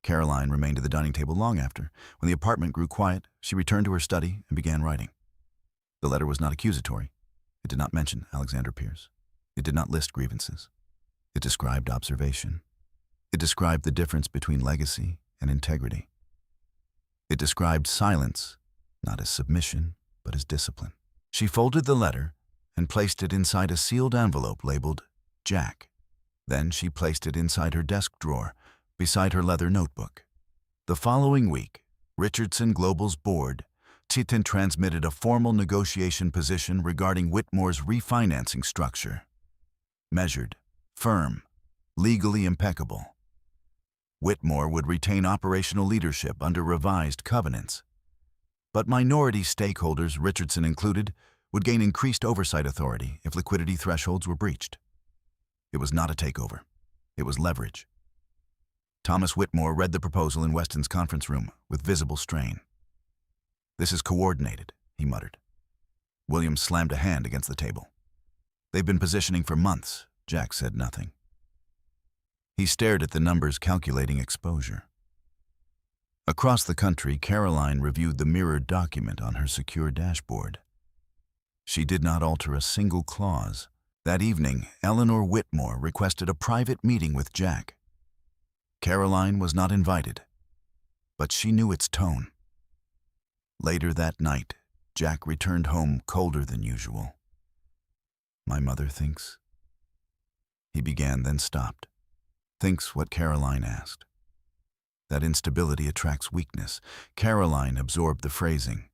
Caroline remained at the dining table long after. When the apartment grew quiet, she returned to her study and began writing. The letter was not accusatory. It did not mention Alexander Pierce. It did not list grievances. It described observation. It described the difference between legacy and integrity. It described silence, not as submission, but as discipline. She folded the letter and placed it inside a sealed envelope labeled Jack. Then she placed it inside her desk drawer, beside her leather notebook. The following week, Richardson Global's board transmitted a formal negotiation position regarding Whitmore's refinancing structure. Measured, firm, legally impeccable. Whitmore would retain operational leadership under revised covenants. But minority stakeholders, Richardson included, would gain increased oversight authority if liquidity thresholds were breached. It was not a takeover. It was leverage. Thomas Whitmore read the proposal in Weston's conference room with visible strain. This is coordinated, he muttered. William slammed a hand against the table. They've been positioning for months, Jack said nothing. He stared at the numbers calculating exposure. Across the country, Caroline reviewed the mirrored document on her secure dashboard. She did not alter a single clause. That evening, Eleanor Whitmore requested a private meeting with Jack. Caroline was not invited, but she knew its tone. Later that night, Jack returned home colder than usual. My mother thinks. He began, then stopped. Thinks what Caroline asked. That instability attracts weakness. Caroline absorbed the phrasing.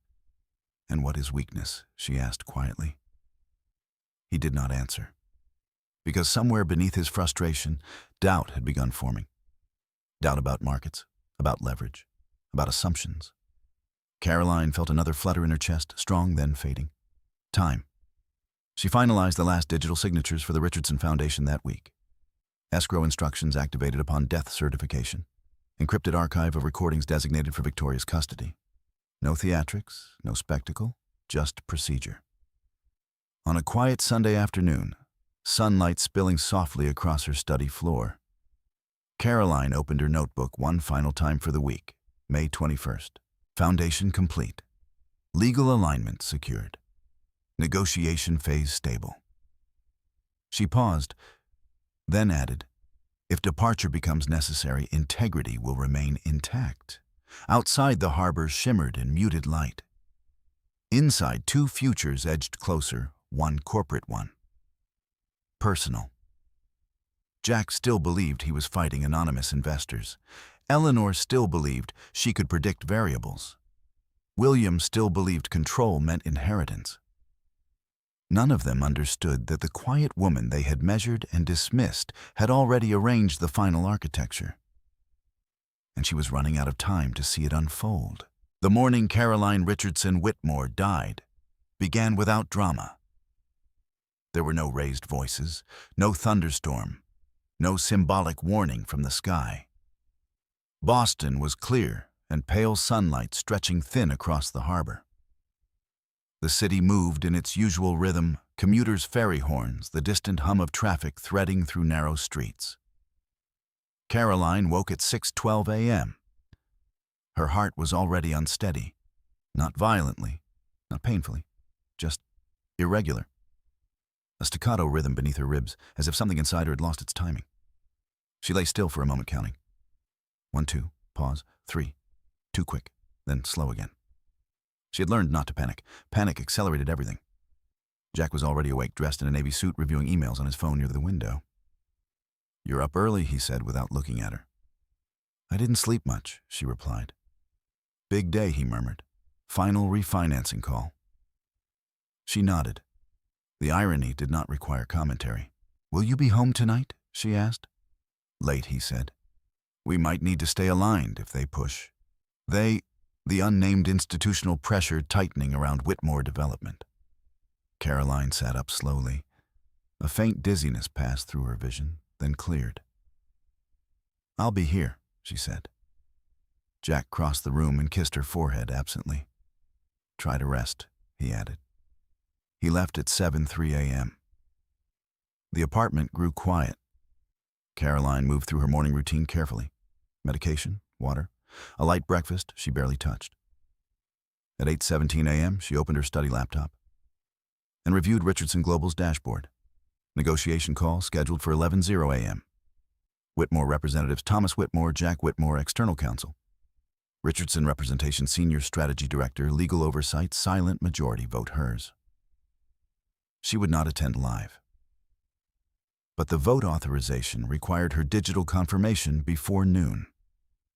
And what is weakness? She asked quietly. He did not answer, because somewhere beneath his frustration, doubt had begun forming. Doubt about markets, about leverage, about assumptions. Caroline felt another flutter in her chest, strong then fading. Time. She finalized the last digital signatures for the Richardson Foundation that week. Escrow instructions activated upon death certification. Encrypted archive of recordings designated for Victoria's custody. No theatrics, no spectacle, just procedure. On a quiet Sunday afternoon, sunlight spilling softly across her study floor, Caroline opened her notebook one final time for the week, May 21st. Foundation complete. Legal alignment secured. Negotiation phase stable. She paused, then added, if departure becomes necessary, integrity will remain intact. Outside, the harbor shimmered in muted light. Inside, two futures edged closer, one corporate, one personal. Jack still believed he was fighting anonymous investors. Eleanor still believed she could predict variables. William still believed control meant inheritance. None of them understood that the quiet woman they had measured and dismissed had already arranged the final architecture. And she was running out of time to see it unfold. The morning Caroline Richardson Whitmore died began without drama. There were no raised voices, no thunderstorm, no symbolic warning from the sky. Boston was clear and pale sunlight stretching thin across the harbor. The city moved in its usual rhythm, commuters' ferry horns, the distant hum of traffic threading through narrow streets. Caroline woke at 6:12 a.m. Her heart was already unsteady, not violently, not painfully, just irregular. A staccato rhythm beneath her ribs, as if something inside her had lost its timing. She lay still for a moment, counting. 1, 2, pause, 3, too quick, then slow again. She had learned not to panic. Panic accelerated everything. Jack was already awake, dressed in a navy suit, reviewing emails on his phone near the window. "You're up early," he said without looking at her. "I didn't sleep much," she replied. "Big day," he murmured. "Final refinancing call." She nodded. The irony did not require commentary. "Will you be home tonight?" she asked. "Late," he said. "We might need to stay aligned if they push." The unnamed institutional pressure tightening around Whitmore development. Caroline sat up slowly. A faint dizziness passed through her vision, then cleared. "I'll be here," she said. Jack crossed the room and kissed her forehead absently. "Try to rest," he added. He left at 7:03 a.m. The apartment grew quiet. Caroline moved through her morning routine carefully. Medication, water, a light breakfast she barely touched. At 8:17 a.m., she opened her study laptop and reviewed Richardson Global's dashboard. Negotiation call scheduled for 11:00 a.m. Whitmore representatives Thomas Whitmore, Jack Whitmore, external counsel. Richardson Representation Senior Strategy Director, legal oversight, silent majority, vote hers. She would not attend live. But the vote authorization required her digital confirmation before noon.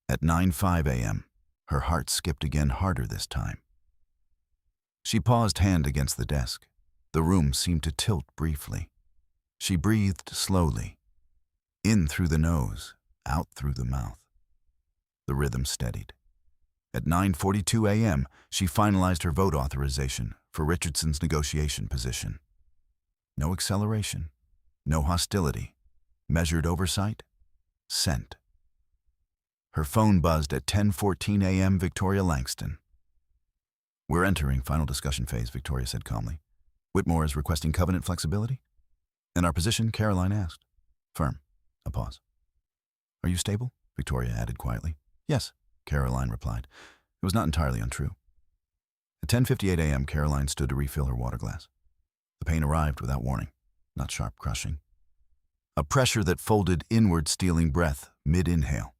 At 9:05 a.m., her heart skipped again, harder this time. She paused, hand against the desk. The room seemed to tilt briefly. She breathed slowly, in through the nose, out through the mouth. The rhythm steadied. At 9:42 a.m., she finalized her vote authorization for Richardson's negotiation position. No acceleration, no hostility. Measured oversight, sent. Her phone buzzed at 10:14 a.m. Victoria Langston. "We're entering final discussion phase," Victoria said calmly. "Whitmore is requesting covenant flexibility?" "And our position?" Caroline asked. "Firm." A pause. "Are you stable?" Victoria added quietly. "Yes," Caroline replied. It was not entirely untrue. At 10:58 a.m., Caroline stood to refill her water glass. The pain arrived without warning, not sharp crushing. A pressure that folded inward, stealing breath mid-inhale.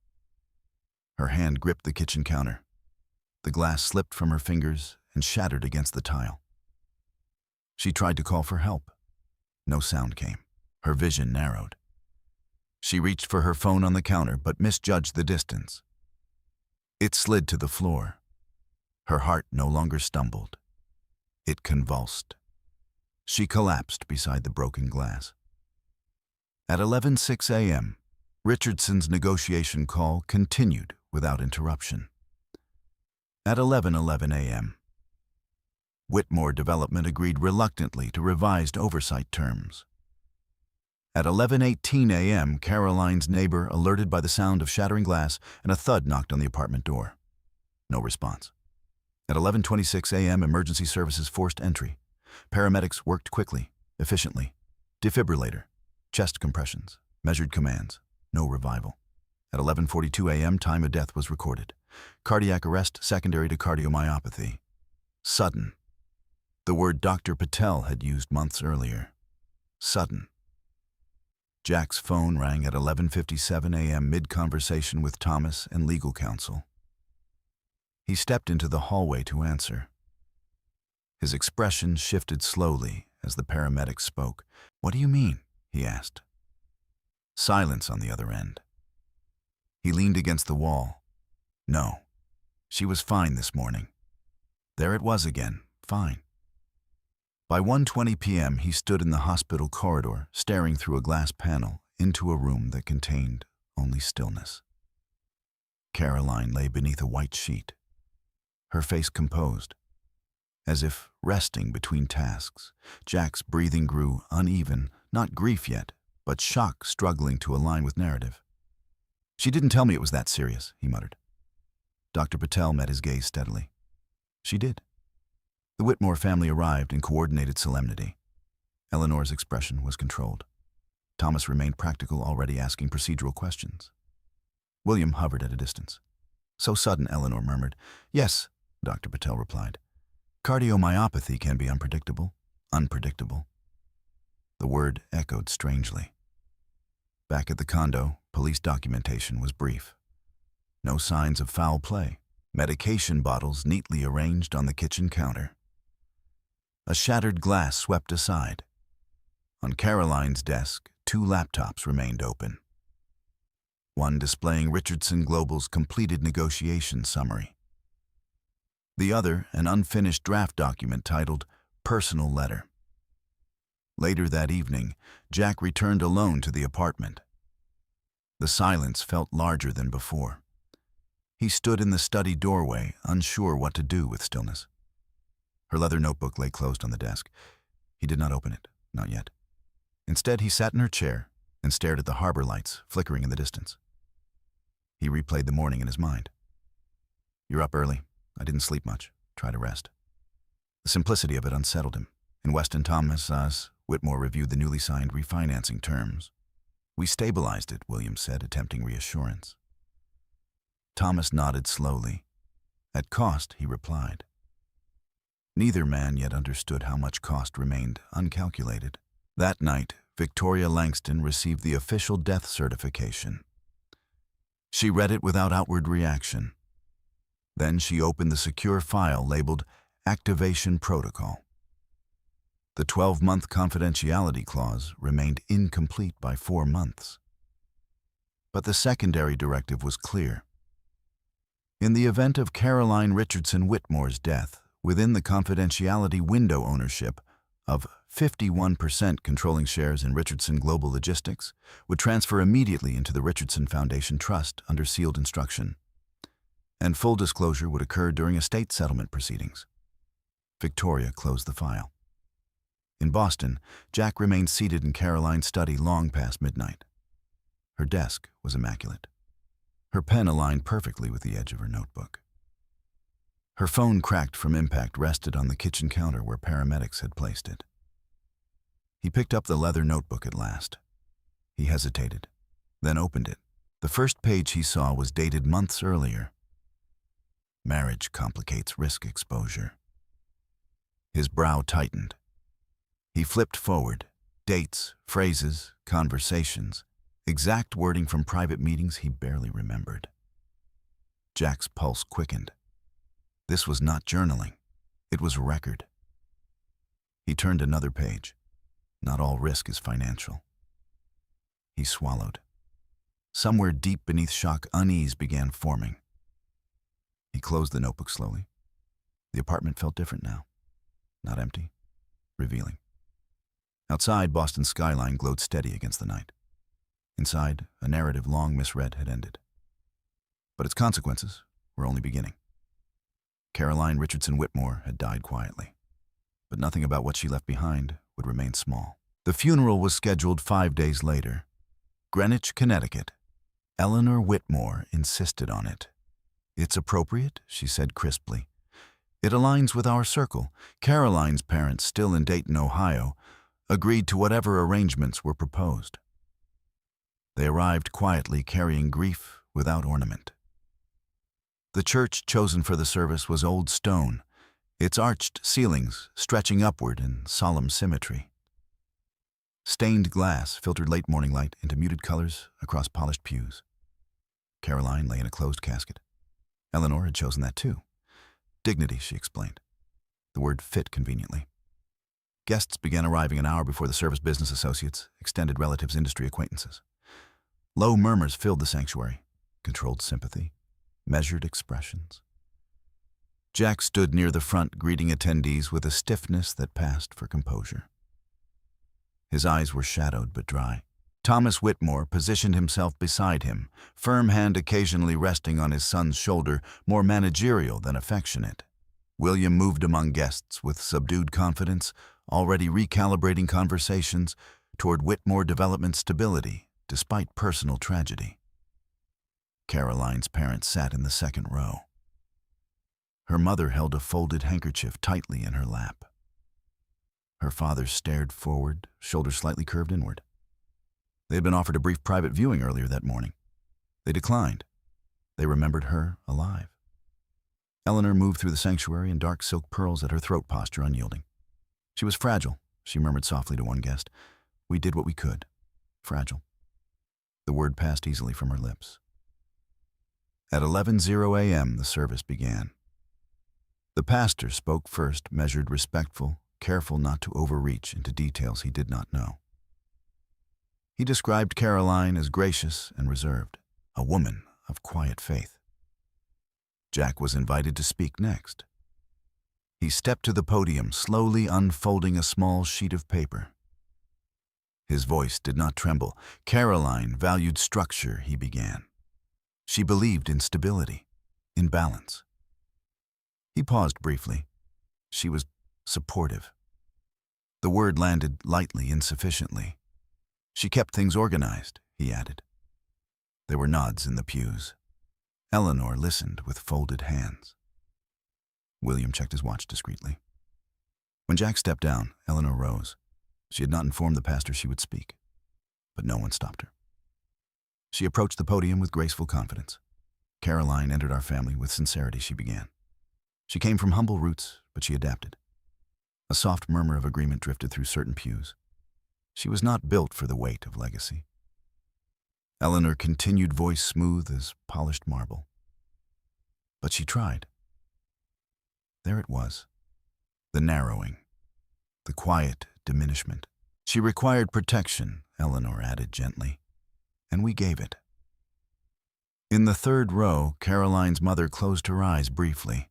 Her hand gripped the kitchen counter. The glass slipped from her fingers and shattered against the tile. She tried to call for help. No sound came. Her vision narrowed. She reached for her phone on the counter, but misjudged the distance. It slid to the floor. Her heart no longer stumbled. It convulsed. She collapsed beside the broken glass. At 11:06 a.m., Richardson's negotiation call continued without interruption. At 11:11 a.m., Whitmore Development agreed reluctantly to revised oversight terms. At 11:18 a.m., Caroline's neighbor, alerted by the sound of shattering glass and a thud, knocked on the apartment door. No response. At 11:26 a.m., emergency services forced entry. Paramedics worked quickly, efficiently. Defibrillator, chest compressions, measured commands. No revival. At 11:42 a.m., time of death was recorded. Cardiac arrest secondary to cardiomyopathy. Sudden. The word Dr. Patel had used months earlier. Sudden. Jack's phone rang at 11:57 a.m. mid-conversation with Thomas and legal counsel. He stepped into the hallway to answer. His expression shifted slowly as the paramedic spoke. "What do you mean?" he asked. Silence on the other end. He leaned against the wall. No, she was fine this morning. There it was again, fine. By 1:20 p.m., he stood in the hospital corridor, staring through a glass panel into a room that contained only stillness. Caroline lay beneath a white sheet, her face composed, as if resting between tasks. Jack's breathing grew uneven, not grief yet, but shock struggling to align with narrative. "She didn't tell me it was that serious," he muttered. Dr. Patel met his gaze steadily. "She did." The Whitmore family arrived in coordinated solemnity. Eleanor's expression was controlled. Thomas remained practical, already asking procedural questions. William hovered at a distance. "So sudden," Eleanor murmured. "Yes," Dr. Patel replied. "Cardiomyopathy can be unpredictable." Unpredictable. The word echoed strangely. Back at the condo, police documentation was brief. No signs of foul play. Medication bottles neatly arranged on the kitchen counter. A shattered glass swept aside. On Caroline's desk, 2 laptops remained open. One displaying Richardson Global's completed negotiation summary. The other, an unfinished draft document titled Personal Letter. Later that evening, Jack returned alone to the apartment. The silence felt larger than before. He stood in the study doorway, unsure what to do with stillness. Her leather notebook lay closed on the desk. He did not open it, not yet. Instead, he sat in her chair and stared at the harbor lights flickering in the distance. He replayed the morning in his mind. "You're up early. I didn't sleep much. Try to rest." The simplicity of it unsettled him. In Weston Thomas, Whitmore reviewed the newly signed refinancing terms. "We stabilized it," William said, attempting reassurance. Thomas nodded slowly. "At cost," he replied. Neither man yet understood how much cost remained uncalculated. That night, Victoria Langston received the official death certification. She read it without outward reaction. Then she opened the secure file labeled Activation Protocol. The 12-month confidentiality clause remained incomplete by 4 months. But the secondary directive was clear. In the event of Caroline Richardson Whitmore's death, within the confidentiality window, ownership of 51% controlling shares in Richardson Global Logistics would transfer immediately into the Richardson Foundation Trust under sealed instruction, and full disclosure would occur during estate settlement proceedings. Victoria closed the file. In Boston, Jack remained seated in Caroline's study long past midnight. Her desk was immaculate. Her pen aligned perfectly with the edge of her notebook. Her phone, cracked from impact, rested on the kitchen counter where paramedics had placed it. He picked up the leather notebook at last. He hesitated, then opened it. The first page he saw was dated months earlier. "Marriage complicates risk exposure." His brow tightened. He flipped forward. Dates, phrases, conversations, exact wording from private meetings he barely remembered. Jack's pulse quickened. This was not journaling. It was record. He turned another page. Not all risk is financial. He swallowed. Somewhere deep beneath shock, unease began forming. He closed the notebook slowly. The apartment felt different now. Not empty, revealing. Outside, Boston's skyline glowed steady against the night. Inside, a narrative long misread had ended. But its consequences were only beginning. Caroline Richardson Whitmore had died quietly, but nothing about what she left behind would remain small. The funeral was scheduled 5 days later. Greenwich, Connecticut. Eleanor Whitmore insisted on it. "It's appropriate," she said crisply. "It aligns with our circle." Caroline's parents, still in Dayton, Ohio, agreed to whatever arrangements were proposed. They arrived quietly, carrying grief without ornament. The church chosen for the service was old stone, its arched ceilings stretching upward in solemn symmetry. Stained glass filtered late morning light into muted colors across polished pews. Caroline lay in a closed casket. Eleanor had chosen that too. Dignity, she explained. The word fit conveniently. Guests began arriving an hour before the service. Business associates, extended relatives, industry acquaintances. Low murmurs filled the sanctuary, controlled sympathy, measured expressions. Jack stood near the front, greeting attendees with a stiffness that passed for composure. His eyes were shadowed but dry. Thomas Whitmore positioned himself beside him, firm hand occasionally resting on his son's shoulder, more managerial than affectionate. William moved among guests with subdued confidence, already recalibrating conversations toward Whitmore development stability, despite personal tragedy. Caroline's parents sat in the second row. Her mother held a folded handkerchief tightly in her lap. Her father stared forward, shoulders slightly curved inward. They had been offered a brief private viewing earlier that morning. They declined. They remembered her alive. Eleanor moved through the sanctuary in dark silk pearls at her throat posture unyielding. She was fragile, she murmured softly to one guest. We did what we could. Fragile. The word passed easily from her lips. At 11:00 a.m., the service began. The pastor spoke first, measured, respectful, careful not to overreach into details he did not know. He described Caroline as gracious and reserved, a woman of quiet faith. Jack was invited to speak next. He stepped to the podium, slowly unfolding a small sheet of paper. His voice did not tremble. Caroline valued structure, he began. She believed in stability, in balance. He paused briefly. She was supportive. The word landed lightly, insufficiently. She kept things organized, he added. There were nods in the pews. Eleanor listened with folded hands. William checked his watch discreetly. When Jack stepped down, Eleanor rose. She had not informed the pastor she would speak, but no one stopped her. She approached the podium with graceful confidence. Caroline entered our family with sincerity, she began. She came from humble roots, but she adapted. A soft murmur of agreement drifted through certain pews. She was not built for the weight of legacy. Eleanor continued, voice smooth as polished marble. But she tried. There it was, the narrowing, the quiet diminishment. She required protection, Eleanor added gently, and we gave it. In the third row, Caroline's mother closed her eyes briefly.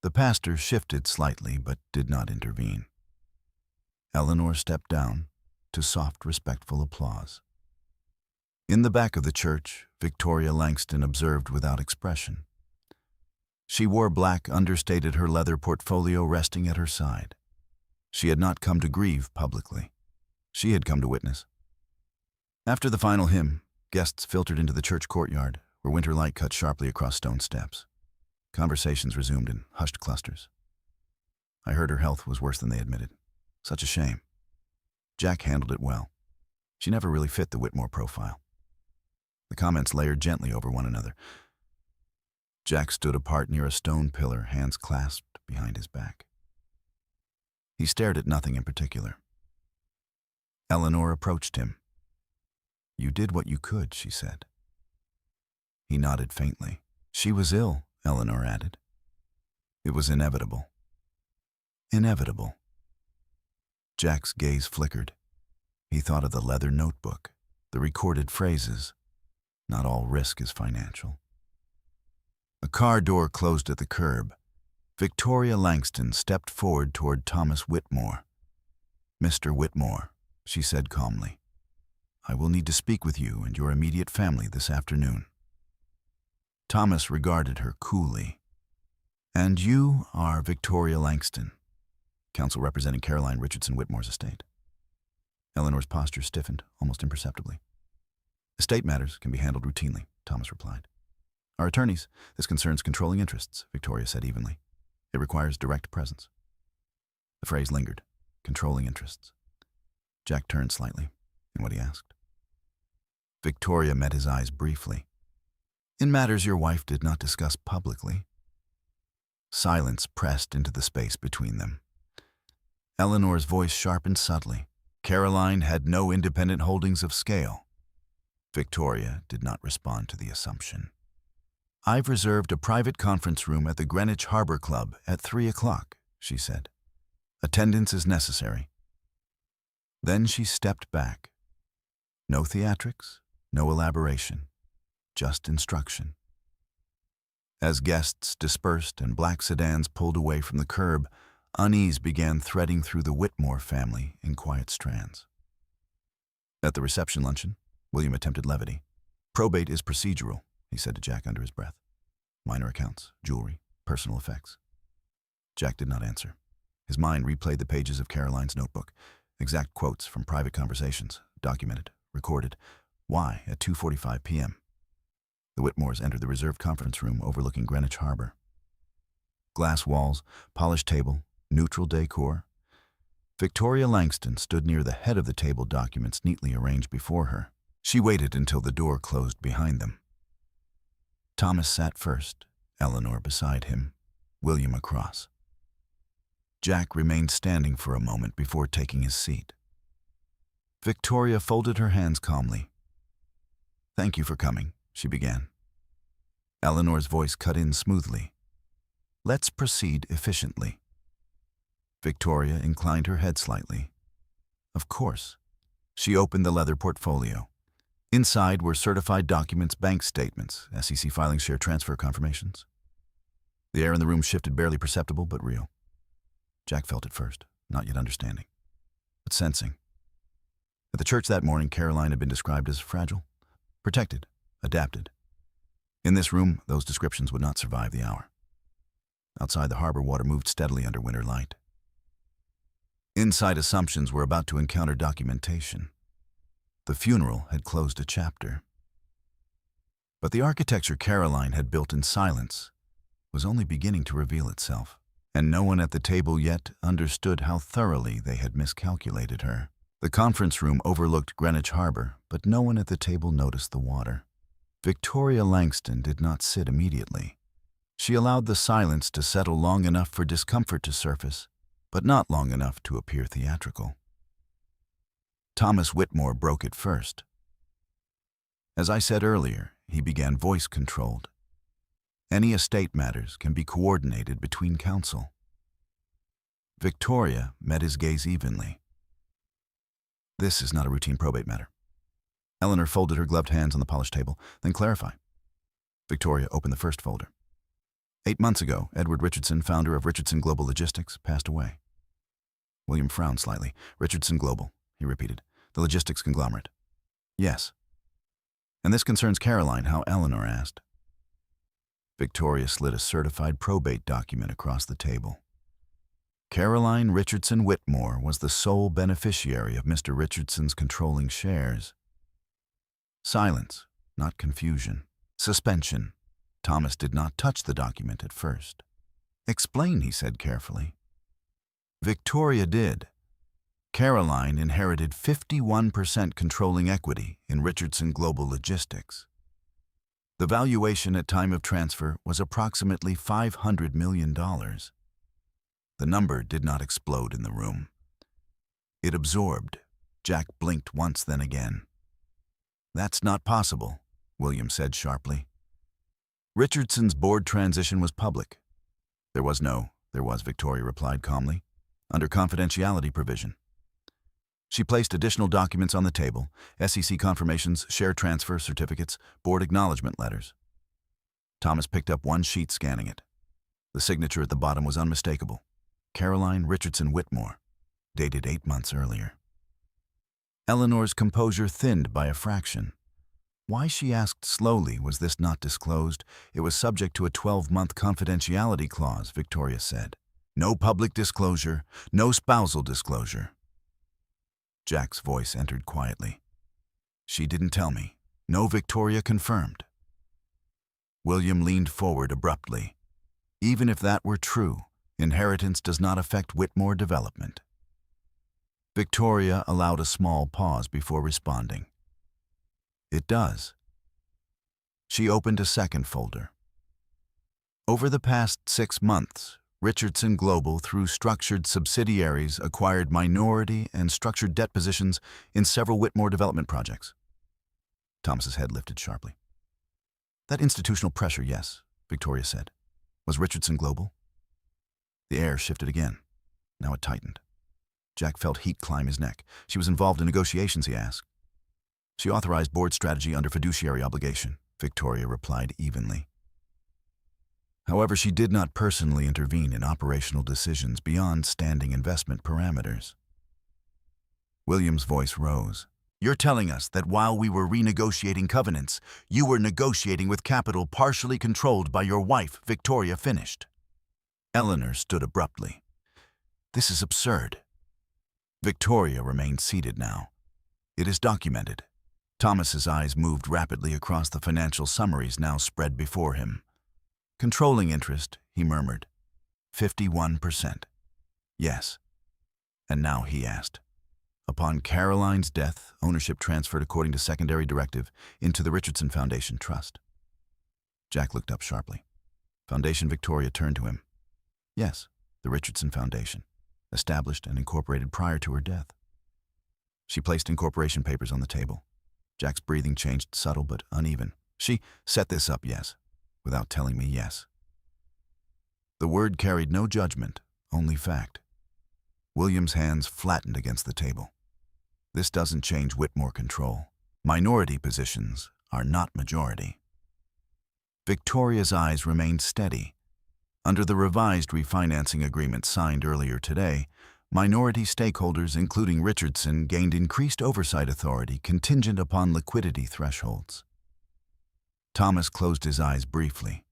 The pastor shifted slightly but did not intervene. Eleanor stepped down to soft, respectful applause. In the back of the church, Victoria Langston observed without expression. She wore black, understated, her leather portfolio resting at her side. She had not come to grieve publicly. She had come to witness. After the final hymn, guests filtered into the church courtyard, where winter light cut sharply across stone steps. Conversations resumed in hushed clusters. I heard her health was worse than they admitted. Such a shame. Jack handled it well. She never really fit the Whitmore profile. The comments layered gently over one another. Jack stood apart near a stone pillar, hands clasped behind his back. He stared at nothing in particular. Eleanor approached him. You did what you could, she said. He nodded faintly. She was ill, Eleanor added. It was inevitable. Inevitable. Jack's gaze flickered. He thought of the leather notebook, the recorded phrases. Not all risk is financial. A car door closed at the curb. Victoria Langston stepped forward toward Thomas Whitmore. Mr. Whitmore, she said calmly, I will need to speak with you and your immediate family this afternoon. Thomas regarded her coolly. And you are Victoria Langston, counsel representing Caroline Richardson Whitmore's estate. Eleanor's posture stiffened, almost imperceptibly. Estate matters can be handled routinely, Thomas replied. Our attorneys, this concerns controlling interests, Victoria said evenly. It requires direct presence. The phrase lingered, controlling interests. Jack turned slightly in what he asked. Victoria met his eyes briefly. In matters your wife did not discuss publicly. Silence pressed into the space between them. Eleanor's voice sharpened subtly. Caroline had no independent holdings of scale. Victoria did not respond to the assumption. I've reserved a private conference room at the Greenwich Harbor Club at 3 o'clock, she said. Attendance is necessary. Then she stepped back. No theatrics, no elaboration, just instruction. As guests dispersed and black sedans pulled away from the curb, unease began threading through the Whitmore family in quiet strands. At the reception luncheon, William attempted levity. Probate is procedural, he said to Jack under his breath. Minor accounts, jewelry, personal effects. Jack did not answer. His mind replayed the pages of Caroline's notebook, exact quotes from private conversations, documented, recorded. Why at 2:45 p.m.? The Whitmores entered the reserved conference room overlooking Greenwich Harbor. Glass walls, polished table, neutral decor. Victoria Langston stood near the head of the table, documents neatly arranged before her. She waited until the door closed behind them. Thomas sat first, Eleanor beside him, William across. Jack remained standing for a moment before taking his seat. Victoria folded her hands calmly. "Thank you for coming," she began. Eleanor's voice cut in smoothly. "Let's proceed efficiently." Victoria inclined her head slightly. "Of course." She opened the leather portfolio. Inside were certified documents, bank statements, SEC filings, share transfer confirmations. The air in the room shifted, barely perceptible but real. Jack felt it first, not yet understanding, but sensing. At the church that morning, Caroline had been described as fragile, protected, adapted. In this room, those descriptions would not survive the hour. Outside, the harbor water moved steadily under winter light. Inside, assumptions were about to encounter documentation. The funeral had closed a chapter. But the architecture Caroline had built in silence was only beginning to reveal itself, and no one at the table yet understood how thoroughly they had miscalculated her. The conference room overlooked Greenwich Harbor, but no one at the table noticed the water. Victoria Langston did not sit immediately. She allowed the silence to settle long enough for discomfort to surface, but not long enough to appear theatrical. Thomas Whitmore broke it first. As I said earlier, he began, voice-controlled. Any estate matters can be coordinated between counsel. Victoria met his gaze evenly. "This is not a routine probate matter." Eleanor folded her gloved hands on the polished table, then clarify. Victoria opened the first folder. 8 months ago, Edward Richardson, founder of Richardson Global Logistics, passed away. William frowned slightly. "Richardson Global," he repeated. "The logistics conglomerate." "Yes." "And this concerns Caroline," how Eleanor asked. Victoria slid a certified probate document across the table. Caroline Richardson Whitmore was the sole beneficiary of Mr. Richardson's controlling shares. Silence, not confusion. Suspension. Thomas did not touch the document at first. "Explain," he said carefully. Victoria did. Caroline inherited 51% controlling equity in Richardson Global Logistics. The valuation at time of transfer was approximately $500 million. The number did not explode in the room. It absorbed. Jack blinked once, then again. "That's not possible," William said sharply. Richardson's board transition was public. There was, Victoria replied calmly, under confidentiality provision. She placed additional documents on the table, SEC confirmations, share transfer certificates, board acknowledgement letters. Thomas picked up one sheet, scanning it. The signature at the bottom was unmistakable. Caroline Richardson Whitmore, dated 8 months earlier. Eleanor's composure thinned by a fraction. Why, she asked slowly, was this not disclosed? It was subject to a 12-month confidentiality clause, Victoria said. No public disclosure, no spousal disclosure. Jack's voice entered quietly. "She didn't tell me." "No," Victoria confirmed. William leaned forward abruptly. "Even if that were true, inheritance does not affect Whitmore development." Victoria allowed a small pause before responding. "It does." She opened a second folder. Over the past 6 months, Richardson Global, through structured subsidiaries, acquired minority and structured debt positions in several Whitmore development projects. Thomas's head lifted sharply. "That institutional pressure, yes," Victoria said. "Was Richardson Global?" The air shifted again. Now it tightened. Jack felt heat climb his neck. "She was involved in negotiations," he asked. "She authorized board strategy under fiduciary obligation," Victoria replied evenly. However, she did not personally intervene in operational decisions beyond standing investment parameters. William's voice rose. "You're telling us that while we were renegotiating covenants, you were negotiating with capital partially controlled by your wife," Victoria finished. Eleanor stood abruptly. "This is absurd." Victoria remained seated now. "It is documented." Thomas's eyes moved rapidly across the financial summaries now spread before him. "Controlling interest," he murmured. 51%. Yes. And now he asked. Upon Caroline's death, ownership transferred according to secondary directive into the Richardson Foundation Trust. Jack looked up sharply. Foundation Victoria turned to him. Yes, the Richardson Foundation, established and incorporated prior to her death. She placed incorporation papers on the table. Jack's breathing changed, subtle but uneven. She set this up, yes, without telling me yes. The word carried no judgment, only fact. William's hands flattened against the table. This doesn't change Whitmore control. Minority positions are not majority. Victoria's eyes remained steady. Under the revised refinancing agreement signed earlier today, minority stakeholders, including Richardson, gained increased oversight authority contingent upon liquidity thresholds. Thomas closed his eyes briefly.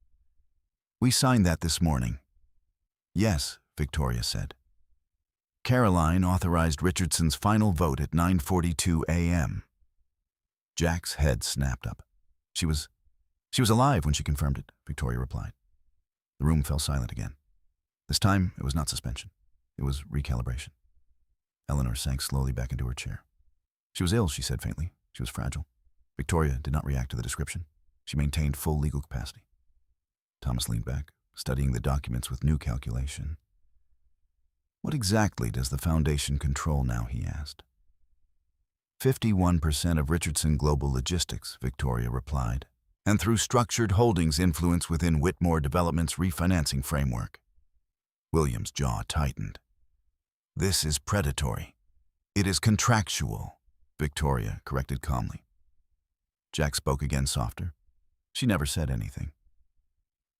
We signed that this morning. Yes, Victoria said. Caroline authorized Richardson's final vote at 9:42 a.m. Jack's head snapped up. She was alive when she confirmed it, Victoria replied. The room fell silent again. This time, it was not suspension. It was recalibration. Eleanor sank slowly back into her chair. She was ill, she said faintly. She was fragile. Victoria did not react to the description. She maintained full legal capacity. Thomas leaned back, studying the documents with new calculation. What exactly does the Foundation control now, he asked. 51% of Richardson Global Logistics, Victoria replied, and through structured holdings influence within Whitmore Development's refinancing framework. William's jaw tightened. This is predatory. It is contractual, Victoria corrected calmly. Jack spoke again softer. She never said anything.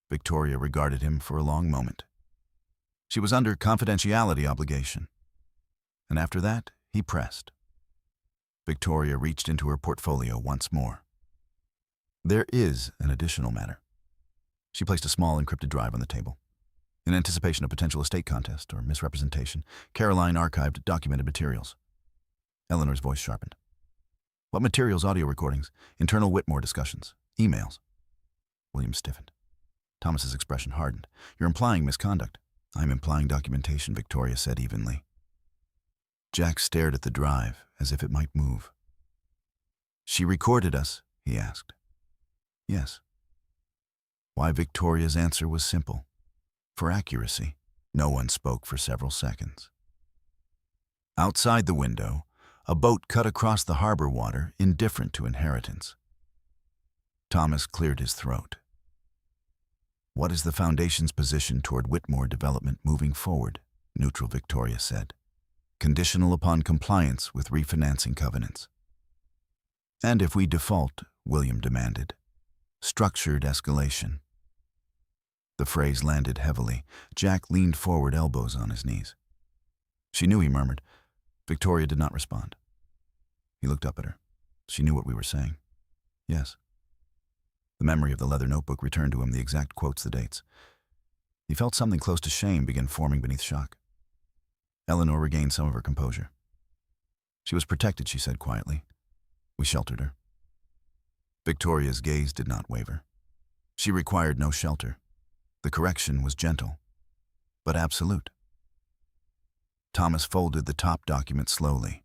Victoria regarded him for a long moment. She was under confidentiality obligation. And after that, he pressed. Victoria reached into her portfolio once more. There is an additional matter. She placed a small encrypted drive on the table. In anticipation of potential estate contest or misrepresentation, Caroline archived documented materials. Eleanor's voice sharpened. What materials? Audio recordings, internal Whitmore discussions, emails. William stiffened. Thomas's expression hardened. You're implying misconduct. I'm implying documentation, Victoria said evenly. Jack stared at the drive as if it might move. She recorded us, he asked. Yes. Why, Victoria's answer was simple. For accuracy. No one spoke for several seconds. Outside the window, a boat cut across the harbor water, indifferent to inheritance. Thomas cleared his throat. What is the Foundation's position toward Whitmore development moving forward? Neutral, Victoria said. Conditional upon compliance with refinancing covenants. And if we default, William demanded. Structured escalation. The phrase landed heavily. Jack leaned forward, elbows on his knees. She knew, he murmured. Victoria did not respond. He looked up at her. She knew what we were saying. Yes. The memory of the leather notebook returned to him, the exact quotes, the dates. He felt something close to shame begin forming beneath shock. Eleanor regained some of her composure. She was protected, she said quietly. We sheltered her. Victoria's gaze did not waver. She required no shelter. The correction was gentle, but absolute. Thomas folded the top document slowly.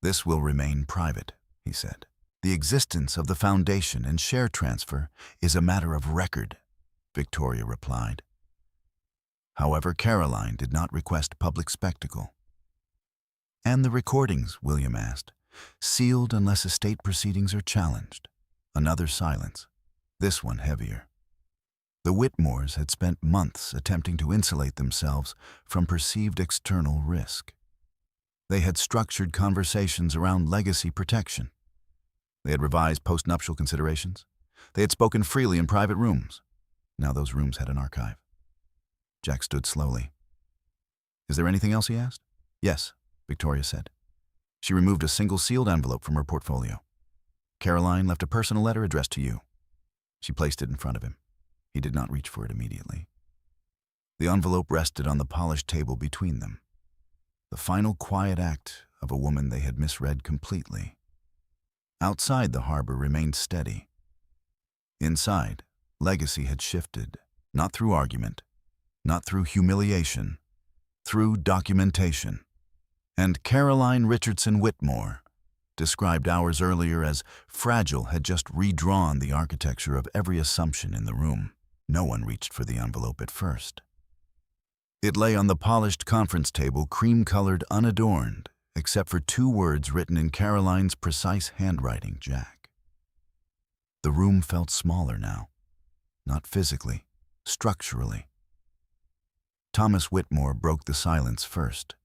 This will remain private, he said. The existence of the Foundation and share transfer is a matter of record, Victoria replied. However, Caroline did not request public spectacle. And the recordings, William asked, sealed unless estate proceedings are challenged. Another silence, this one heavier. The Whitmores had spent months attempting to insulate themselves from perceived external risk. They had structured conversations around legacy protection. They had revised post-nuptial considerations. They had spoken freely in private rooms. Now those rooms had an archive. Jack stood slowly. Is there anything else, he asked? Yes, Victoria said. She removed a single sealed envelope from her portfolio. Caroline left a personal letter addressed to you. She placed it in front of him. He did not reach for it immediately. The envelope rested on the polished table between them. The final quiet act of a woman they had misread completely. Outside, the harbor remained steady. Inside, legacy had shifted, not through argument, not through humiliation, through documentation. And Caroline Richardson Whitmore, described hours earlier as fragile, had just redrawn the architecture of every assumption in the room. No one reached for the envelope at first. It lay on the polished conference table, cream-colored, unadorned, except for 2 words written in Caroline's precise handwriting, Jack. The room felt smaller now, not physically, structurally. Thomas Whitmore broke the silence first.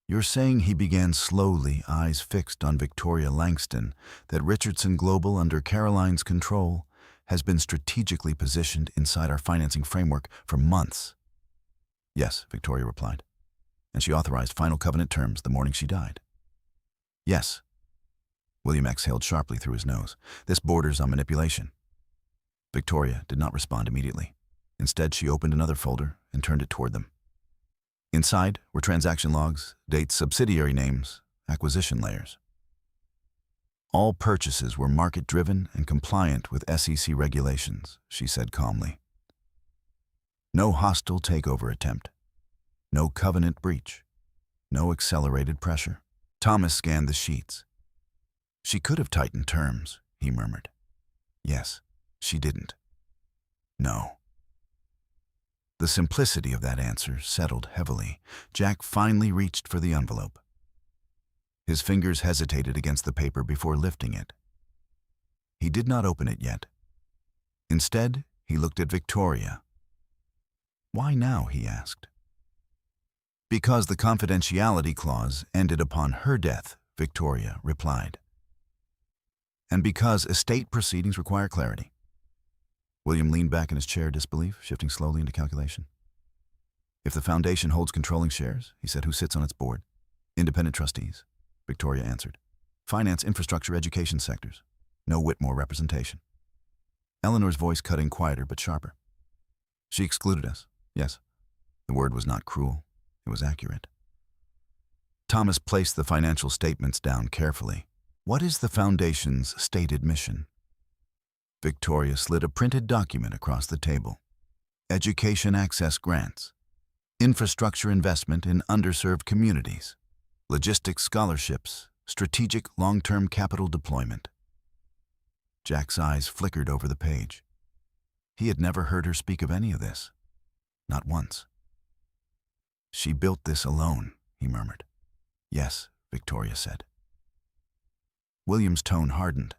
"You're saying," he began slowly, eyes fixed on Victoria Langston, "that Richardson Global, under Caroline's control, has been strategically positioned inside our financing framework for months?" "Yes," Victoria replied. "And she authorized final covenant terms the morning she died." "Yes." William exhaled sharply through his nose. "This borders on manipulation." Victoria did not respond immediately. Instead, she opened another folder and turned it toward them. Inside were transaction logs, dates, subsidiary names, acquisition layers. "All purchases were market-driven and compliant with SEC regulations," she said calmly. "No hostile takeover attempt. No covenant breach. No accelerated pressure." Thomas scanned the sheets. "She could have tightened terms," he murmured. "Yes, she didn't." "No." The simplicity of that answer settled heavily. Jack finally reached for the envelope. His fingers hesitated against the paper before lifting it. He did not open it yet. Instead, he looked at Victoria. "Why now?" he asked. "Because the confidentiality clause ended upon her death," Victoria replied. "And because estate proceedings require clarity." William leaned back in his chair, disbelief shifting slowly into calculation. "If the foundation holds controlling shares," he said, "who sits on its board?" "Independent trustees," Victoria answered. "Finance, infrastructure, education sectors. No Whitmore representation." Eleanor's voice cut in quieter but sharper. "She excluded us." "Yes." The word was not cruel. It was accurate. Thomas placed the financial statements down carefully. "What is the foundation's stated mission?" Victoria slid a printed document across the table. "Education access grants. Infrastructure investment in underserved communities. Logistics scholarships. Strategic long-term capital deployment." Jack's eyes flickered over the page. He had never heard her speak of any of this. Not once. "She built this alone," he murmured. "Yes," Victoria said. William's tone hardened.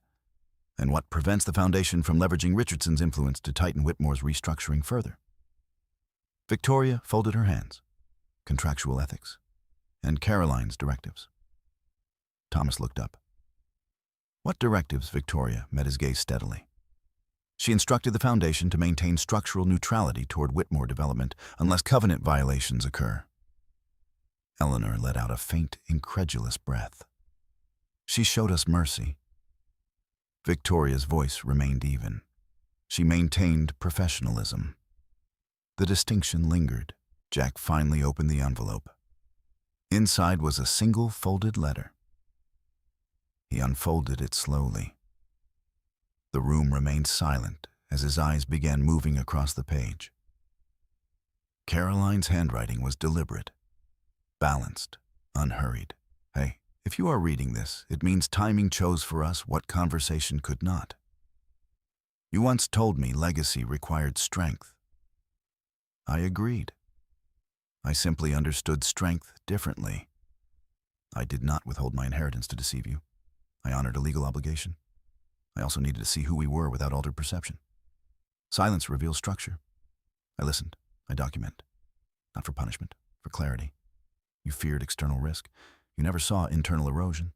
"And what prevents the foundation from leveraging Richardson's influence to tighten Whitmore's restructuring further?" Victoria folded her hands. "Contractual ethics. And Caroline's directives." Thomas looked up. "What directives?" Victoria met his gaze steadily. "She instructed the foundation to maintain structural neutrality toward Whitmore development unless covenant violations occur." Eleanor let out a faint, incredulous breath. "She showed us mercy." Victoria's voice remained even. She maintained professionalism. The distinction lingered. Jack finally opened the envelope. Inside was a single folded letter. He unfolded it slowly. The room remained silent as his eyes began moving across the page. Caroline's handwriting was deliberate, balanced, unhurried. "Hey, if you are reading this, it means timing chose for us what conversation could not. You once told me legacy required strength. I agreed. I simply understood strength differently. I did not withhold my inheritance to deceive you. I honored a legal obligation. I also needed to see who we were without altered perception. Silence reveals structure. I listened. I document. Not for punishment, for clarity. You feared external risk. You never saw internal erosion.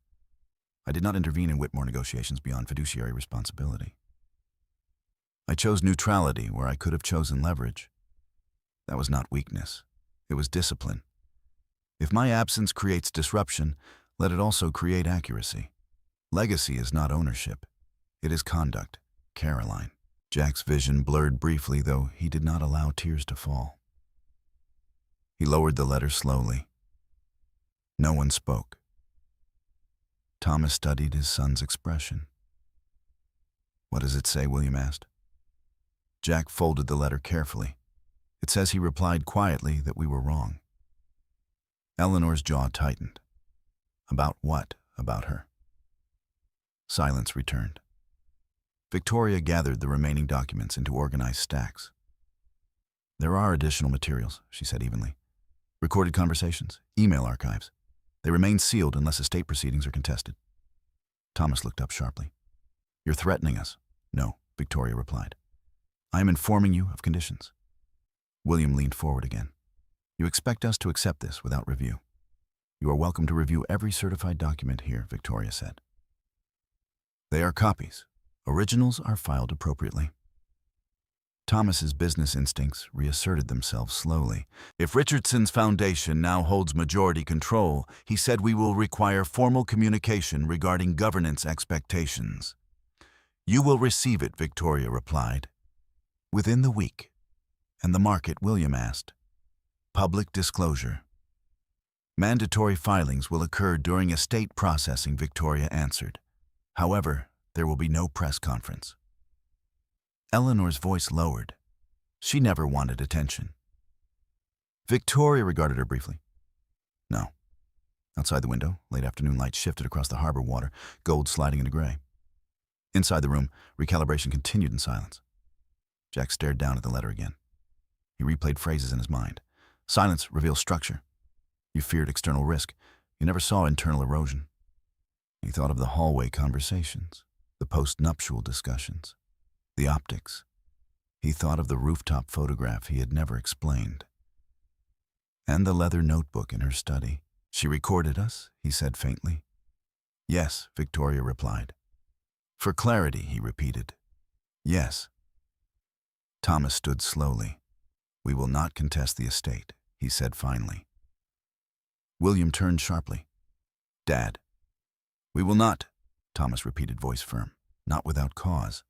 I did not intervene in Whitmore negotiations beyond fiduciary responsibility. I chose neutrality where I could have chosen leverage. That was not weakness. It was discipline. If my absence creates disruption, let it also create accuracy. Legacy is not ownership. It is conduct. Caroline." Jack's vision blurred briefly, though he did not allow tears to fall. He lowered the letter slowly. No one spoke. Thomas studied his son's expression. "What does it say?" William asked. Jack folded the letter carefully. It says he replied quietly that we were wrong. Eleanor's jaw tightened. About what about her? Silence returned. Victoria gathered the remaining documents into organized stacks. There are additional materials, she said evenly. Recorded conversations, email archives. They remain sealed unless estate proceedings are contested. Thomas looked up sharply. You're threatening us. No, Victoria replied. I am informing you of conditions. William leaned forward again. You expect us to accept this without review. You are welcome to review every certified document here, Victoria said. They are copies. Originals are filed appropriately. Thomas's business instincts reasserted themselves slowly. If Richardson's foundation now holds majority control, he said we will require formal communication regarding governance expectations. You will receive it, Victoria replied. Within the week. And the market, William asked. Public disclosure. Mandatory filings will occur during estate processing, Victoria answered. However, there will be no press conference. Eleanor's voice lowered. She never wanted attention. Victoria regarded her briefly. No. Outside the window, late afternoon light shifted across the harbor water, gold sliding into gray. Inside the room, recalibration continued in silence. Jack stared down at the letter again. He replayed phrases in his mind. Silence reveals structure. You feared external risk. You never saw internal erosion. He thought of the hallway conversations, the post-nuptial discussions, the optics. He thought of the rooftop photograph he had never explained. And the leather notebook in her study. She recorded us, he said faintly. Yes, Victoria replied. For clarity, he repeated. Yes. Thomas stood slowly. We will not contest the estate, he said finally. William turned sharply. Dad. We will not, Thomas repeated, voice firm, not without cause.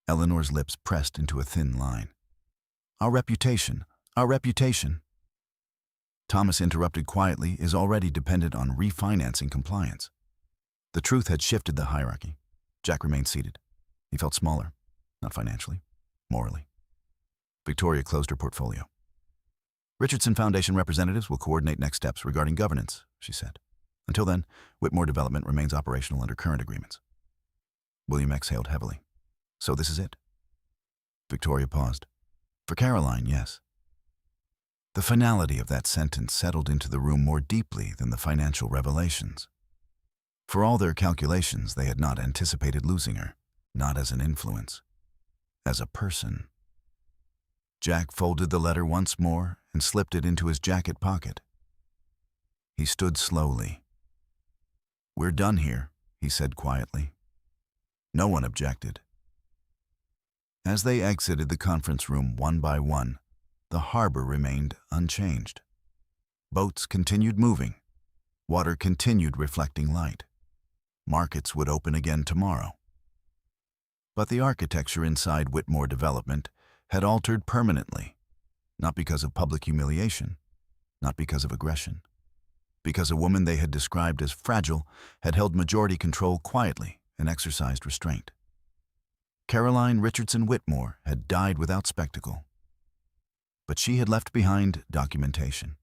Eleanor's lips pressed into a thin line. Our reputation. Thomas interrupted quietly, is already dependent on refinancing compliance. The truth had shifted the hierarchy. Jack remained seated. He felt smaller, not financially, morally. Victoria closed her portfolio. Richardson Foundation representatives will coordinate next steps regarding governance, she said. Until then, Whitmore Development remains operational under current agreements. William exhaled heavily. So this is it? Victoria paused. For Caroline, yes. The finality of that sentence settled into the room more deeply than the financial revelations. For all their calculations, they had not anticipated losing her, not as an influence, as a person. Jack folded the letter once more and slipped it into his jacket pocket. He stood slowly. We're done here, he said quietly. No one objected. As they exited the conference room one by one, the harbor remained unchanged. Boats continued moving. Water continued reflecting light. Markets would open again tomorrow. But the architecture inside Whitmore Development had altered permanently, not because of public humiliation, not because of aggression, because a woman they had described as fragile had held majority control quietly and exercised restraint. Caroline Richardson Whitmore had died without spectacle. But she had left behind documentation.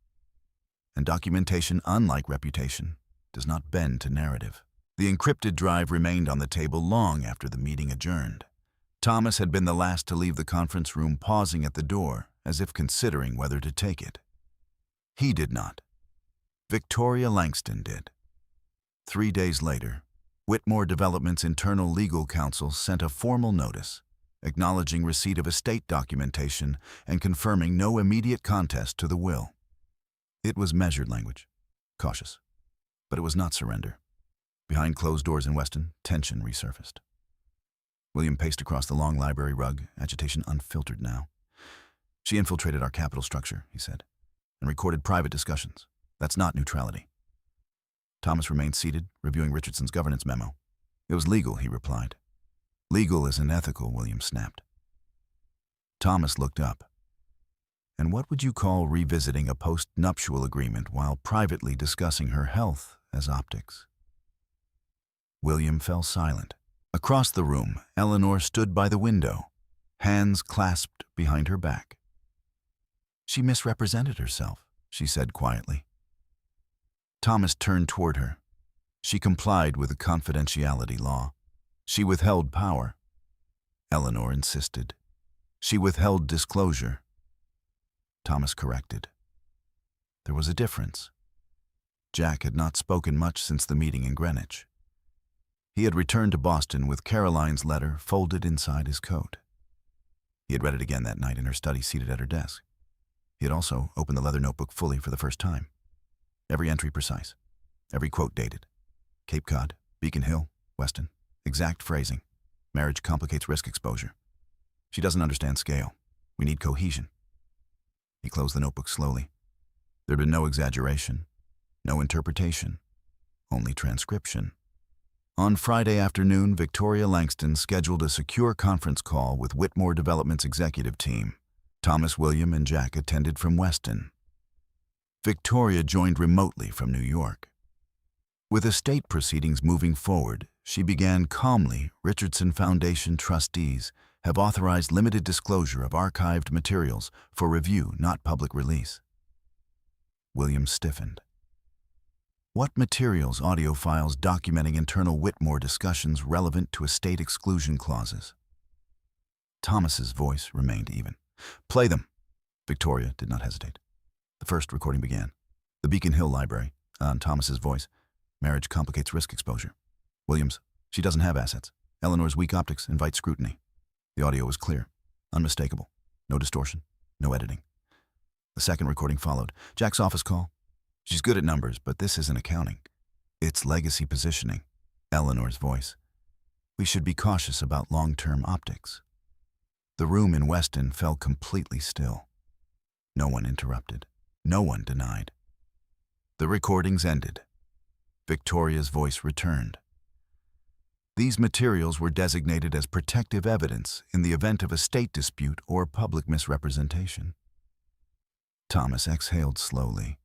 And documentation, unlike reputation, does not bend to narrative. The encrypted drive remained on the table long after the meeting adjourned. Thomas had been the last to leave the conference room, pausing at the door as if considering whether to take it. He did not. Victoria Langston did. 3 days later, Whitmore Development's internal legal counsel sent a formal notice, acknowledging receipt of estate documentation and confirming no immediate contest to the will. It was measured language, cautious, but it was not surrender. Behind closed doors in Weston, tension resurfaced. William paced across the long library rug, agitation unfiltered now. She infiltrated our capital structure, he said, and recorded private discussions. That's not neutrality. Thomas remained seated, reviewing Richardson's governance memo. It was legal, he replied. Legal isn't ethical, William snapped. Thomas looked up. And what would you call revisiting a post-nuptial agreement while privately discussing her health as optics? William fell silent. Across the room, Eleanor stood by the window, hands clasped behind her back. She misrepresented herself, she said quietly. Thomas turned toward her. She complied with the confidentiality law. She withheld power. Eleanor insisted. She withheld disclosure. Thomas corrected. There was a difference. Jack had not spoken much since the meeting in Greenwich. He had returned to Boston with Caroline's letter folded inside his coat. He had read it again that night in her study, seated at her desk. He had also opened the leather notebook fully for the first time. Every entry precise. Every quote dated. Cape Cod, Beacon Hill, Weston. Exact phrasing. Marriage complicates risk exposure. She doesn't understand scale. We need cohesion. He closed the notebook slowly. There had been no exaggeration, no interpretation, only transcription. On Friday afternoon, Victoria Langston scheduled a secure conference call with Whitmore Development's executive team. Thomas, William, and Jack attended from Weston. Victoria joined remotely from New York. With estate proceedings moving forward, she began calmly. Richardson Foundation trustees have authorized limited disclosure of archived materials for review, not public release. William stiffened. What materials? Audio files documenting internal Whitmore discussions relevant to estate exclusion clauses. Thomas's voice remained even. Play them. Victoria did not hesitate. The first recording began. The Beacon Hill Library. On Thomas's voice. Marriage complicates risk exposure. Williams. She doesn't have assets. Eleanor's weak optics invite scrutiny. The audio was clear, unmistakable. No distortion, no editing. The second recording followed. Jack's office call. She's good at numbers, but this isn't accounting. It's legacy positioning. Eleanor's voice. We should be cautious about long-term optics. The room in Weston fell completely still. No one interrupted. No one denied. The recordings ended. Victoria's voice returned. These materials were designated as protective evidence in the event of a state dispute or public misrepresentation. Thomas exhaled slowly.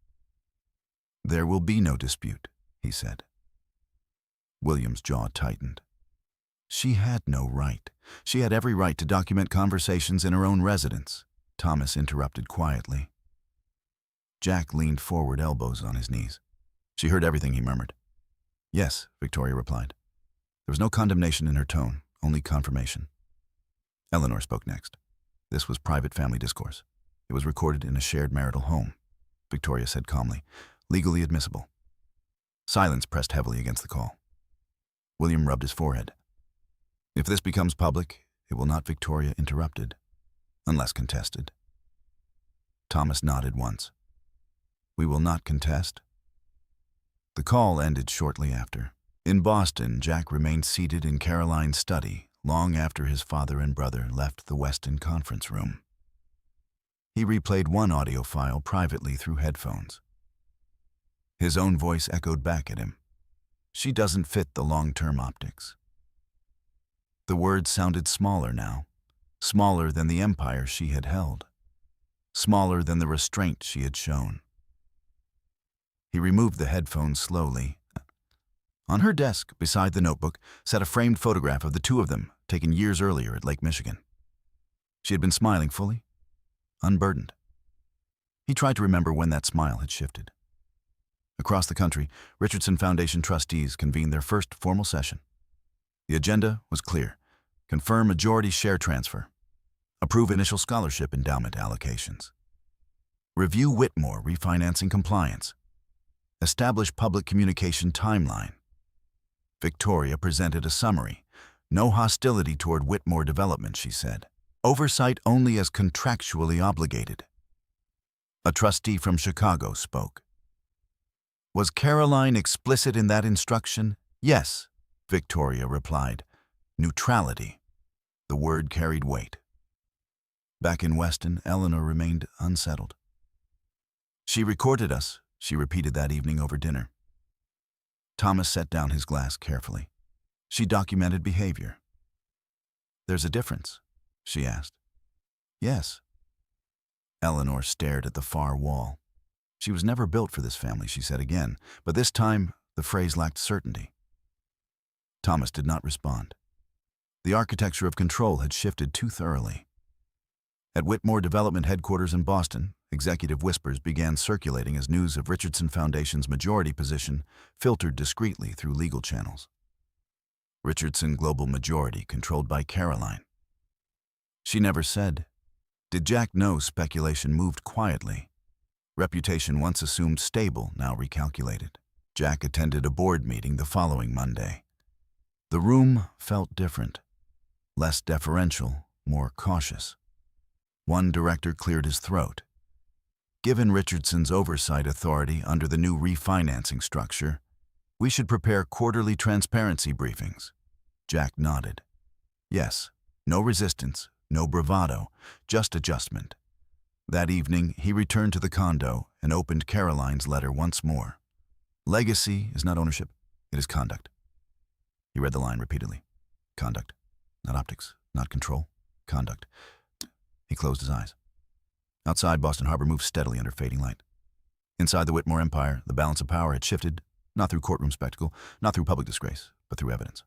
There will be no dispute, he said. William's jaw tightened. She had no right. She had every right to document conversations in her own residence. Thomas interrupted quietly. Jack leaned forward, elbows on his knees. She heard everything he murmured. Yes, Victoria replied. There was no condemnation in her tone, only confirmation. Eleanor spoke next. This was private family discourse. It was recorded in a shared marital home. Victoria said calmly, legally admissible. Silence pressed heavily against the call. William rubbed his forehead. If this becomes public, it will not. Victoria interrupted, unless contested. Thomas nodded once. We will not contest. The call ended shortly after. In Boston, Jack remained seated in Caroline's study long after his father and brother left the Weston conference room. He replayed one audio file privately through headphones. His own voice echoed back at him. She doesn't fit the long-term optics. The words sounded smaller now, smaller than the empire she had held, smaller than the restraint she had shown. He removed the headphones slowly. On her desk, beside the notebook, sat a framed photograph of the two of them, taken years earlier at Lake Michigan. She had been smiling fully, unburdened. He tried to remember when that smile had shifted. Across the country, Richardson Foundation trustees convened their first formal session. The agenda was clear. Confirm majority share transfer. Approve initial scholarship endowment allocations. Review Whitmore refinancing compliance. Establish public communication timeline. Victoria presented a summary. No hostility toward Whitmore Development, she said. Oversight only as contractually obligated. A trustee from Chicago spoke. Was Caroline explicit in that instruction? Yes, Victoria replied. Neutrality. The word carried weight. Back in Weston, Eleanor remained unsettled. She recorded us, she repeated that evening over dinner. Thomas set down his glass carefully. She documented behavior. There's a difference, she asked. Yes. Eleanor stared at the far wall. She was never built for this family, she said again, but this time the phrase lacked certainty. Thomas did not respond. The architecture of control had shifted too thoroughly. At Whitmore Development headquarters in Boston, Executive whispers began circulating as news of Richardson Foundation's majority position filtered discreetly through legal channels. Richardson Global Majority controlled by Caroline. She never said. Did Jack know speculation moved quietly? Reputation once assumed stable, now recalculated. Jack attended a board meeting the following Monday. The room felt different. Less deferential, more cautious. One director cleared his throat. Given Richardson's oversight authority under the new refinancing structure, we should prepare quarterly transparency briefings. Jack nodded. Yes, no resistance, no bravado, just adjustment. That evening, he returned to the condo and opened Caroline's letter once more. Legacy is not ownership, it is conduct. He read the line repeatedly. Conduct, not optics, not control, conduct. He closed his eyes. Outside, Boston Harbor moved steadily under fading light. Inside the Whitmore empire, the balance of power had shifted, not through courtroom spectacle, not through public disgrace, but through evidence.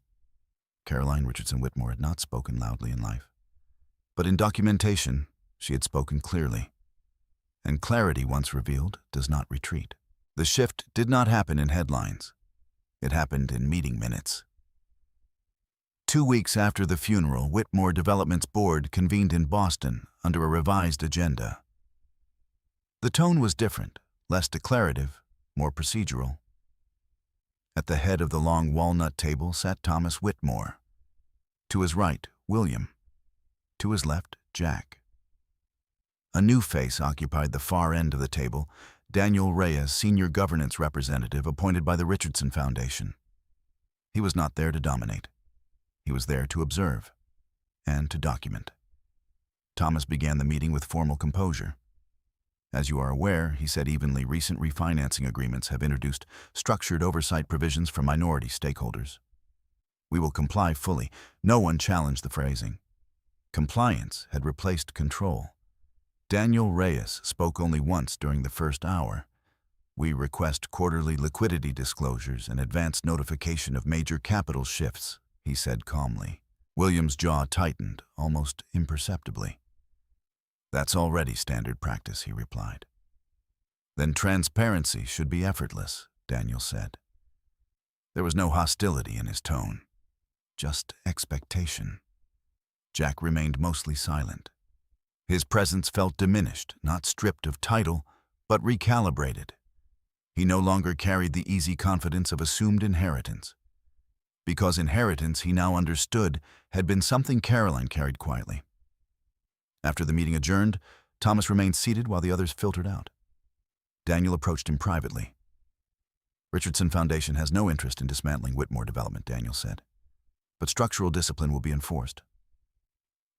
Caroline Richardson Whitmore had not spoken loudly in life. But in documentation, she had spoken clearly. And clarity once revealed does not retreat. The shift did not happen in headlines. It happened in meeting minutes. 2 weeks after the funeral, Whitmore Development's board convened in Boston under a revised agenda. The tone was different, less declarative, more procedural. At the head of the long walnut table sat Thomas Whitmore. To his right, William. To his left, Jack. A new face occupied the far end of the table, Daniel Reyes, senior governance representative appointed by the Richardson Foundation. He was not there to dominate. He was there to observe and to document. Thomas began the meeting with formal composure. As you are aware, he said evenly, recent refinancing agreements have introduced structured oversight provisions for minority stakeholders. We will comply fully. No one challenged the phrasing. Compliance had replaced control. Daniel Reyes spoke only once during the first hour. We request quarterly liquidity disclosures and advance notification of major capital shifts, he said calmly. William's jaw tightened, almost imperceptibly. That's already standard practice, he replied. Then transparency should be effortless, Daniel said. There was no hostility in his tone, just expectation. Jack remained mostly silent. His presence felt diminished, not stripped of title, but recalibrated. He no longer carried the easy confidence of assumed inheritance. Because inheritance, he now understood, had been something Caroline carried quietly. After the meeting adjourned, Thomas remained seated while the others filtered out. Daniel approached him privately. Richardson Foundation has no interest in dismantling Whitmore Development, Daniel said. But structural discipline will be enforced.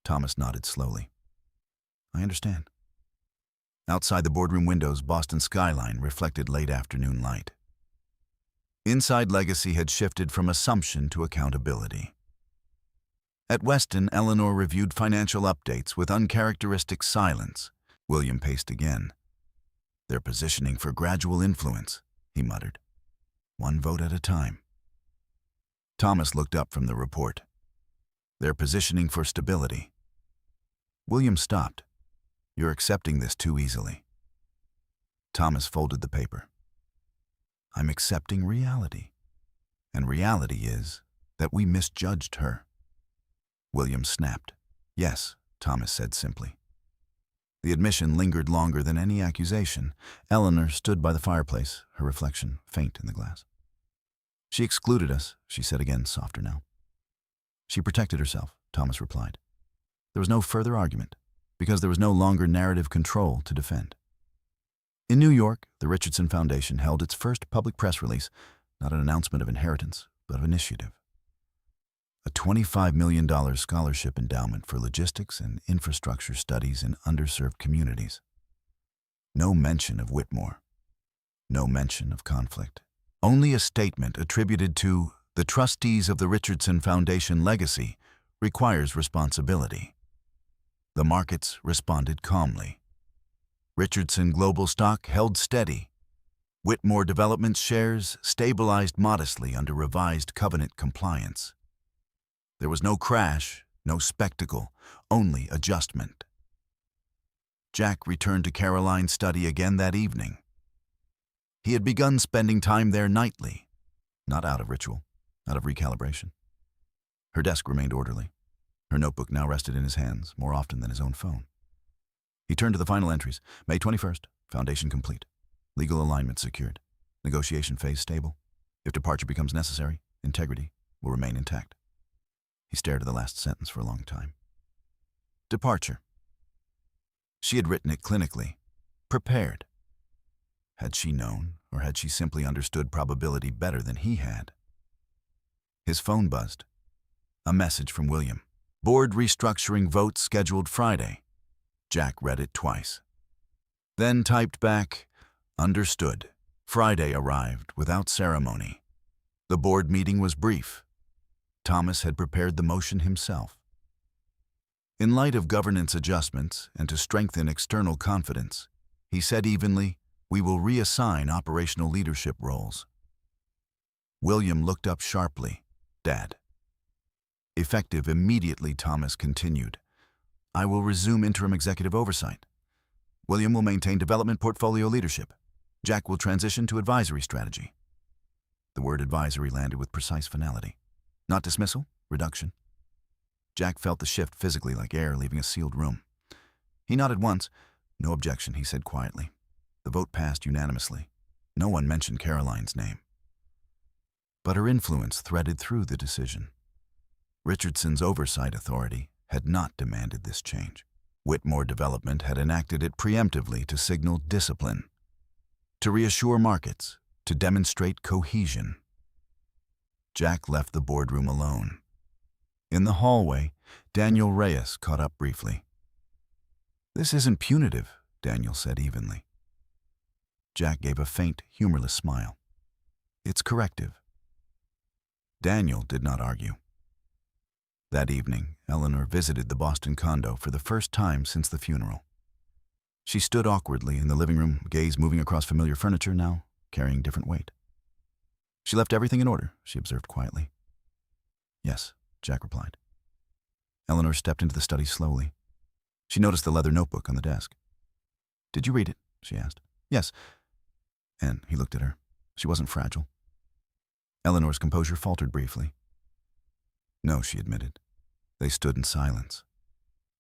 Thomas nodded slowly. I understand. Outside the boardroom windows, Boston skyline reflected late afternoon light. Inside Legacy had shifted from assumption to accountability. At Weston, Eleanor reviewed financial updates with uncharacteristic silence. William paced again. They're positioning for gradual influence, he muttered. One vote at a time. Thomas looked up from the report. They're positioning for stability. William stopped. You're accepting this too easily. Thomas folded the paper. I'm accepting reality. And reality is that we misjudged her. William snapped. Yes, Thomas said simply. The admission lingered longer than any accusation. Eleanor stood by the fireplace, her reflection faint in the glass. She excluded us, she said again, softer now. She protected herself, Thomas replied. There was no further argument, because there was no longer narrative control to defend. In New York, the Richardson Foundation held its first public press release, not an announcement of inheritance, but of initiative. A $25 million scholarship endowment for logistics and infrastructure studies in underserved communities. No mention of Whitmore. No mention of conflict. Only a statement attributed to the trustees of the Richardson Foundation legacy requires responsibility. The markets responded calmly. Richardson Global stock held steady. Whitmore Development shares stabilized modestly under revised covenant compliance. There was no crash, no spectacle, only adjustment. Jack returned to Caroline's study again that evening. He had begun spending time there nightly, not out of ritual, out of recalibration. Her desk remained orderly. Her notebook now rested in his hands more often than his own phone. He turned to the final entries. May 21st, foundation complete. Legal alignment secured. Negotiation phase stable. If departure becomes necessary, integrity will remain intact. He stared at the last sentence for a long time. Departure. She had written it clinically, prepared. Had she known, or had she simply understood probability better than he had? His phone buzzed. A message from William. Board restructuring vote scheduled Friday. Jack read it twice. Then typed back, understood. Friday arrived without ceremony. The board meeting was brief. Thomas had prepared the motion himself. In light of governance adjustments and to strengthen external confidence, he said evenly, "We will reassign operational leadership roles." William looked up sharply. "Dad." Effective immediately, Thomas continued. "I will resume interim executive oversight. William will maintain development portfolio leadership. Jack will transition to advisory strategy." The word advisory landed with precise finality. Not dismissal, reduction. Jack felt the shift physically like air leaving a sealed room. He nodded once. "No objection," he said quietly. The vote passed unanimously. No one mentioned Caroline's name. But her influence threaded through the decision. Richardson's oversight authority had not demanded this change. Whitmore Development had enacted it preemptively to signal discipline, to reassure markets, to demonstrate cohesion. Jack left the boardroom alone. In the hallway, Daniel Reyes caught up briefly. "This isn't punitive," Daniel said evenly. Jack gave a faint, humorless smile. "It's corrective." Daniel did not argue. That evening, Eleanor visited the Boston condo for the first time since the funeral. She stood awkwardly in the living room, gaze moving across familiar furniture, now carrying different weight. "She left everything in order," she observed quietly. "Yes," Jack replied. Eleanor stepped into the study slowly. She noticed the leather notebook on the desk. "Did you read it?" she asked. "Yes." And he looked at her. She wasn't fragile. Eleanor's composure faltered briefly. "No," she admitted. They stood in silence.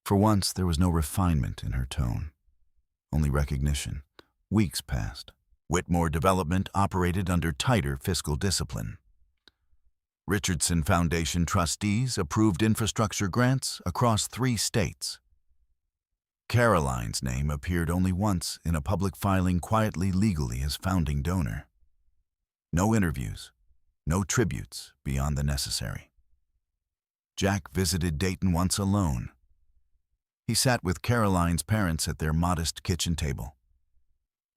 For once, there was no refinement in her tone, only recognition. Weeks passed. Whitmore Development operated under tighter fiscal discipline. Richardson Foundation trustees approved infrastructure grants across 3 states. Caroline's name appeared only once in a public filing quietly legally as founding donor. No interviews, no tributes beyond the necessary. Jack visited Dayton once alone. He sat with Caroline's parents at their modest kitchen table.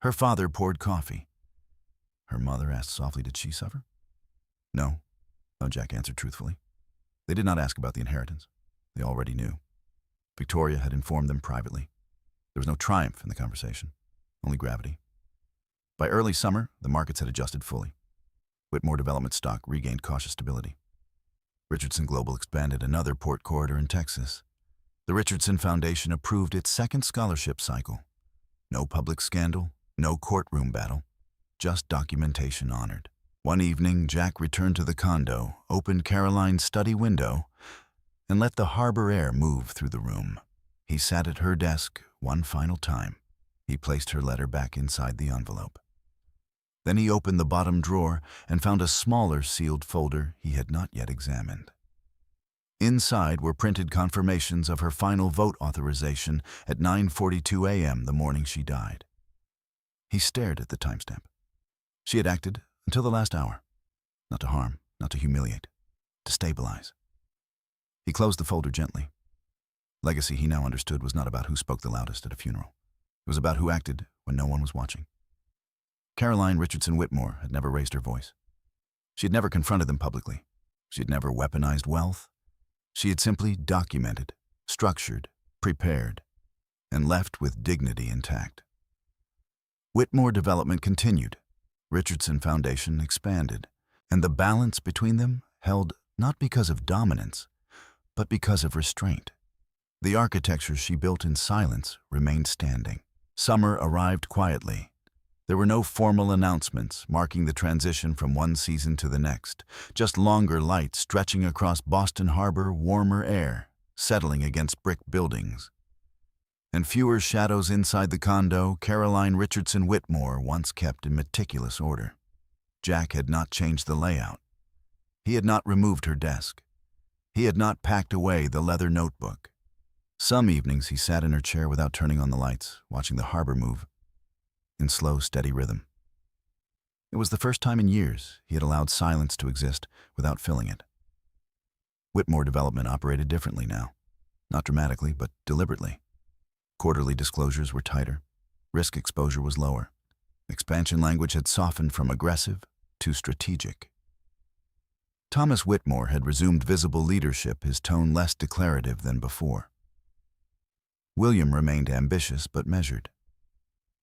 Her father poured coffee. Her mother asked softly, "Did she suffer?" "No," Jack answered truthfully. They did not ask about the inheritance. They already knew. Victoria had informed them privately. There was no triumph in the conversation, only gravity. By early summer, the markets had adjusted fully. Whitmore Development stock regained cautious stability. Richardson Global expanded another port corridor in Texas. The Richardson Foundation approved its second scholarship cycle. No public scandal, no courtroom battle, just documentation honored. One evening, Jack returned to the condo, opened Caroline's study window, and let the harbor air move through the room. He sat at her desk one final time. He placed her letter back inside the envelope. Then he opened the bottom drawer and found a smaller sealed folder he had not yet examined. Inside were printed confirmations of her final vote authorization at 9:42 a.m. the morning she died. He stared at the timestamp. She had acted until the last hour. Not to harm, not to humiliate, to stabilize. He closed the folder gently. Legacy, he now understood, was not about who spoke the loudest at a funeral. It was about who acted when no one was watching. Caroline Richardson Whitmore had never raised her voice. She had never confronted them publicly. She had never weaponized wealth. She had simply documented, structured, prepared, and left with dignity intact. Whitmore Development continued. Richardson Foundation expanded, and the balance between them held not because of dominance, but because of restraint. The architecture she built in silence remained standing. Summer arrived quietly. There were no formal announcements marking the transition from one season to the next, just longer lights stretching across Boston Harbor, warmer air, settling against brick buildings. And fewer shadows inside the condo Caroline Richardson Whitmore once kept in meticulous order. Jack had not changed the layout. He had not removed her desk. He had not packed away the leather notebook. Some evenings he sat in her chair without turning on the lights, watching the harbor move in slow, steady rhythm. It was the first time in years he had allowed silence to exist without filling it. Whitmore Development operated differently now, not dramatically, but deliberately. Quarterly disclosures were tighter. Risk exposure was lower. Expansion language had softened from aggressive to strategic. Thomas Whitmore had resumed visible leadership, his tone less declarative than before. William remained ambitious but measured.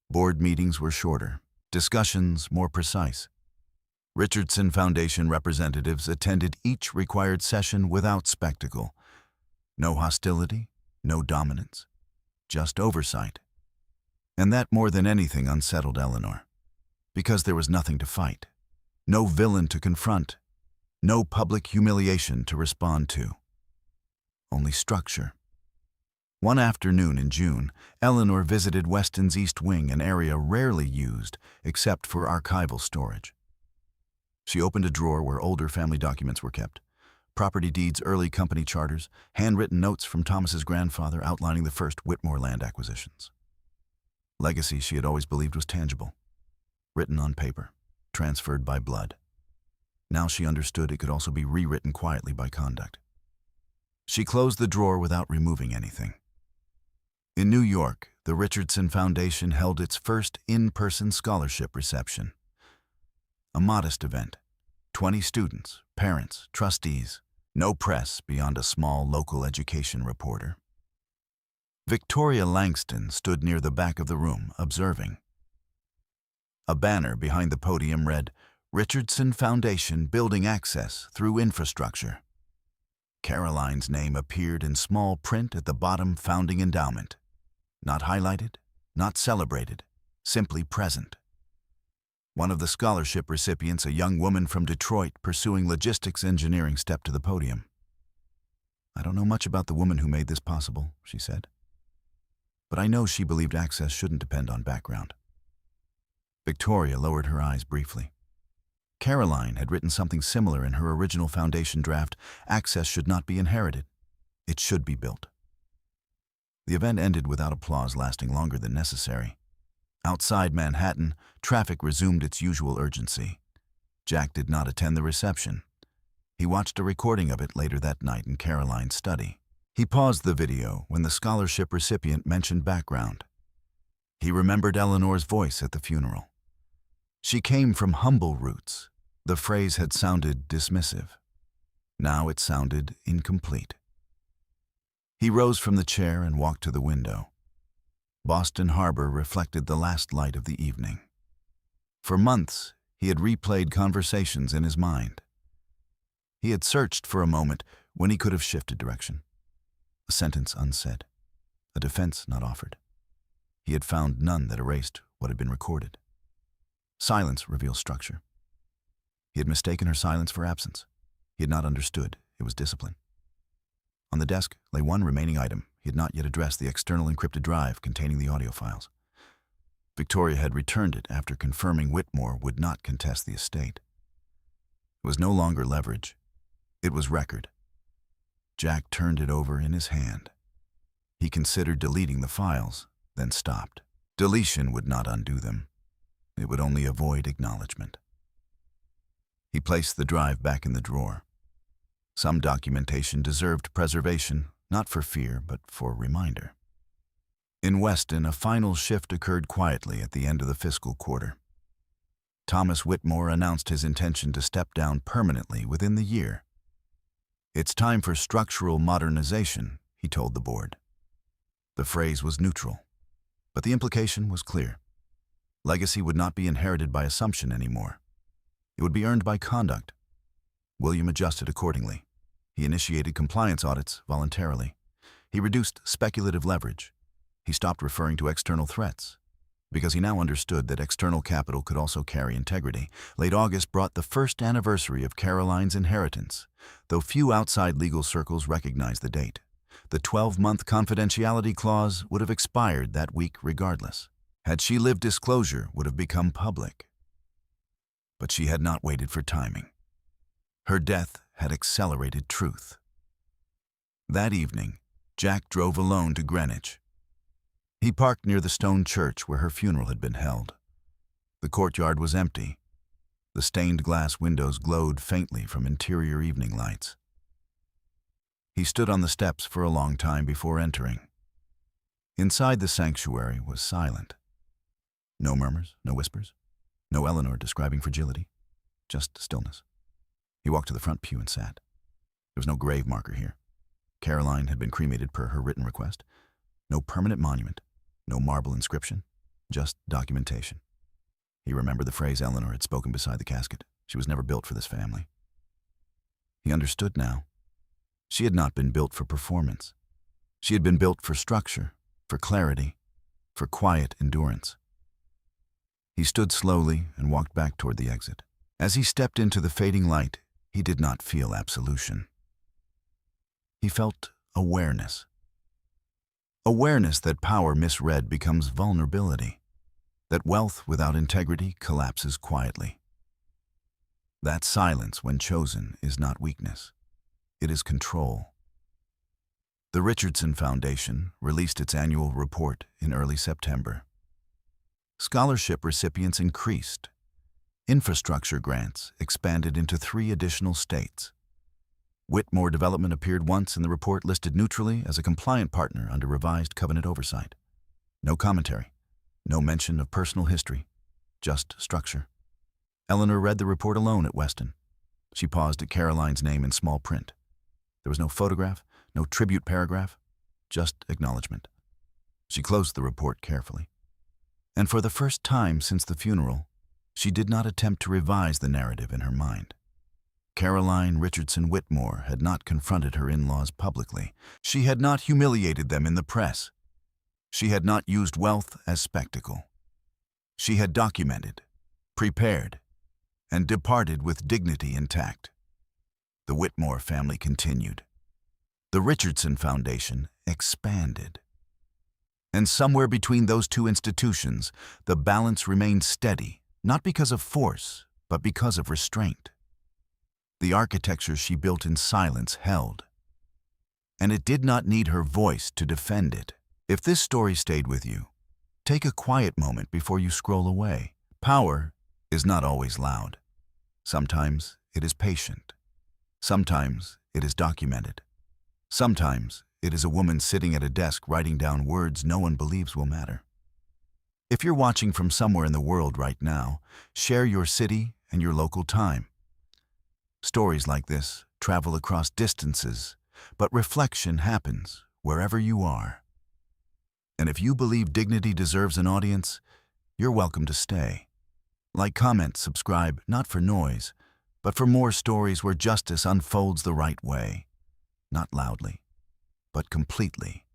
Board meetings were shorter, discussions more precise. Richardson Foundation representatives attended each required session without spectacle. No hostility, no dominance, just oversight. And that more than anything unsettled Eleanor, because there was nothing to fight, no villain to confront, no public humiliation to respond to. Only structure. One afternoon in June, Eleanor visited Weston's East Wing, an area rarely used except for archival storage. She opened a drawer where older family documents were kept. Property deeds, early company charters, handwritten notes from Thomas's grandfather outlining the first Whitmore land acquisitions. Legacy she had always believed was tangible, written on paper, transferred by blood. Now she understood it could also be rewritten quietly by conduct. She closed the drawer without removing anything. In New York, the Richardson Foundation held its first in-person scholarship reception. A modest event. 20 students, parents, trustees, no press beyond a small local education reporter. Victoria Langston stood near the back of the room, observing. A banner behind the podium read, "Richardson Foundation Building Access Through Infrastructure." Caroline's name appeared in small print at the bottom, founding endowment. Not highlighted, not celebrated, simply present. One of the scholarship recipients, a young woman from Detroit pursuing logistics engineering, stepped to the podium. "I don't know much about the woman who made this possible," she said. "But I know she believed access shouldn't depend on background." Victoria lowered her eyes briefly. Caroline had written something similar in her original foundation draft. Access should not be inherited. It should be built. The event ended without applause lasting longer than necessary. Outside Manhattan, traffic resumed its usual urgency. Jack did not attend the reception. He watched a recording of it later that night in Caroline's study. He paused the video when the scholarship recipient mentioned background. He remembered Eleanor's voice at the funeral. She came from humble roots. The phrase had sounded dismissive. Now it sounded incomplete. He rose from the chair and walked to the window. Boston Harbor reflected the last light of the evening. For months, he had replayed conversations in his mind. He had searched for a moment when he could have shifted direction. A sentence unsaid. A defense not offered. He had found none that erased what had been recorded. Silence reveals structure. He had mistaken her silence for absence. He had not understood. It was discipline. On the desk lay one remaining item. He had not yet addressed the external encrypted drive containing the audio files. Victoria had returned it after confirming Whitmore would not contest the estate. It was no longer leverage. It was record. Jack turned it over in his hand. He considered deleting the files, then stopped. Deletion would not undo them. It would only avoid acknowledgement. He placed the drive back in the drawer. Some documentation deserved preservation, not for fear, but for reminder. In Weston, a final shift occurred quietly at the end of the fiscal quarter. Thomas Whitmore announced his intention to step down permanently within the year. "It's time for structural modernization," he told the board. The phrase was neutral, but the implication was clear. Legacy would not be inherited by assumption anymore. It would be earned by conduct. William adjusted accordingly. He initiated compliance audits voluntarily. He reduced speculative leverage. He stopped referring to external threats, because he now understood that external capital could also carry integrity. Late August brought the first anniversary of Caroline's inheritance, though few outside legal circles recognized the date. The 12-month confidentiality clause would have expired that week regardless. Had she lived, disclosure would have become public. But she had not waited for timing. Her death had accelerated truth. That evening, Jack drove alone to Greenwich. He parked near the stone church where her funeral had been held. The courtyard was empty. The stained glass windows glowed faintly from interior evening lights. He stood on the steps for a long time before entering. Inside the sanctuary was silent. No murmurs, no whispers, no Eleanor describing fragility, just stillness. He walked to the front pew and sat. There was no grave marker here. Caroline had been cremated per her written request. No permanent monument, no marble inscription, just documentation. He remembered the phrase Eleanor had spoken beside the casket. She was never built for this family. He understood now. She had not been built for performance. She had been built for structure, for clarity, for quiet endurance. He stood slowly and walked back toward the exit. As he stepped into the fading light, he did not feel absolution. He felt awareness. Awareness that power misread becomes vulnerability, that wealth without integrity collapses quietly. That silence, when chosen, is not weakness. It is control. The Richardson Foundation released its annual report in early September. Scholarship recipients increased. Infrastructure grants expanded into 3 additional states. Whitmore Development appeared once in the report, listed neutrally as a compliant partner under revised covenant oversight. No commentary, no mention of personal history, just structure. Eleanor read the report alone at Weston. She paused at Caroline's name in small print. There was no photograph, no tribute paragraph, just acknowledgement. She closed the report carefully. And for the first time since the funeral, she did not attempt to revise the narrative in her mind. Caroline Richardson Whitmore had not confronted her in-laws publicly. She had not humiliated them in the press. She had not used wealth as spectacle. She had documented, prepared, and departed with dignity intact. The Whitmore family continued. The Richardson Foundation expanded. And somewhere between those two institutions, the balance remained steady, not because of force, but because of restraint. The architecture she built in silence held, and it did not need her voice to defend it. If this story stayed with you, take a quiet moment before you scroll away. Power is not always loud. Sometimes it is patient. Sometimes it is documented. Sometimes it is a woman sitting at a desk writing down words no one believes will matter. If you're watching from somewhere in the world right now, share your city and your local time. Stories like this travel across distances, but reflection happens wherever you are. And if you believe dignity deserves an audience, you're welcome to stay. Like, comment, subscribe, not for noise, but for more stories where justice unfolds the right way. Not loudly, but completely.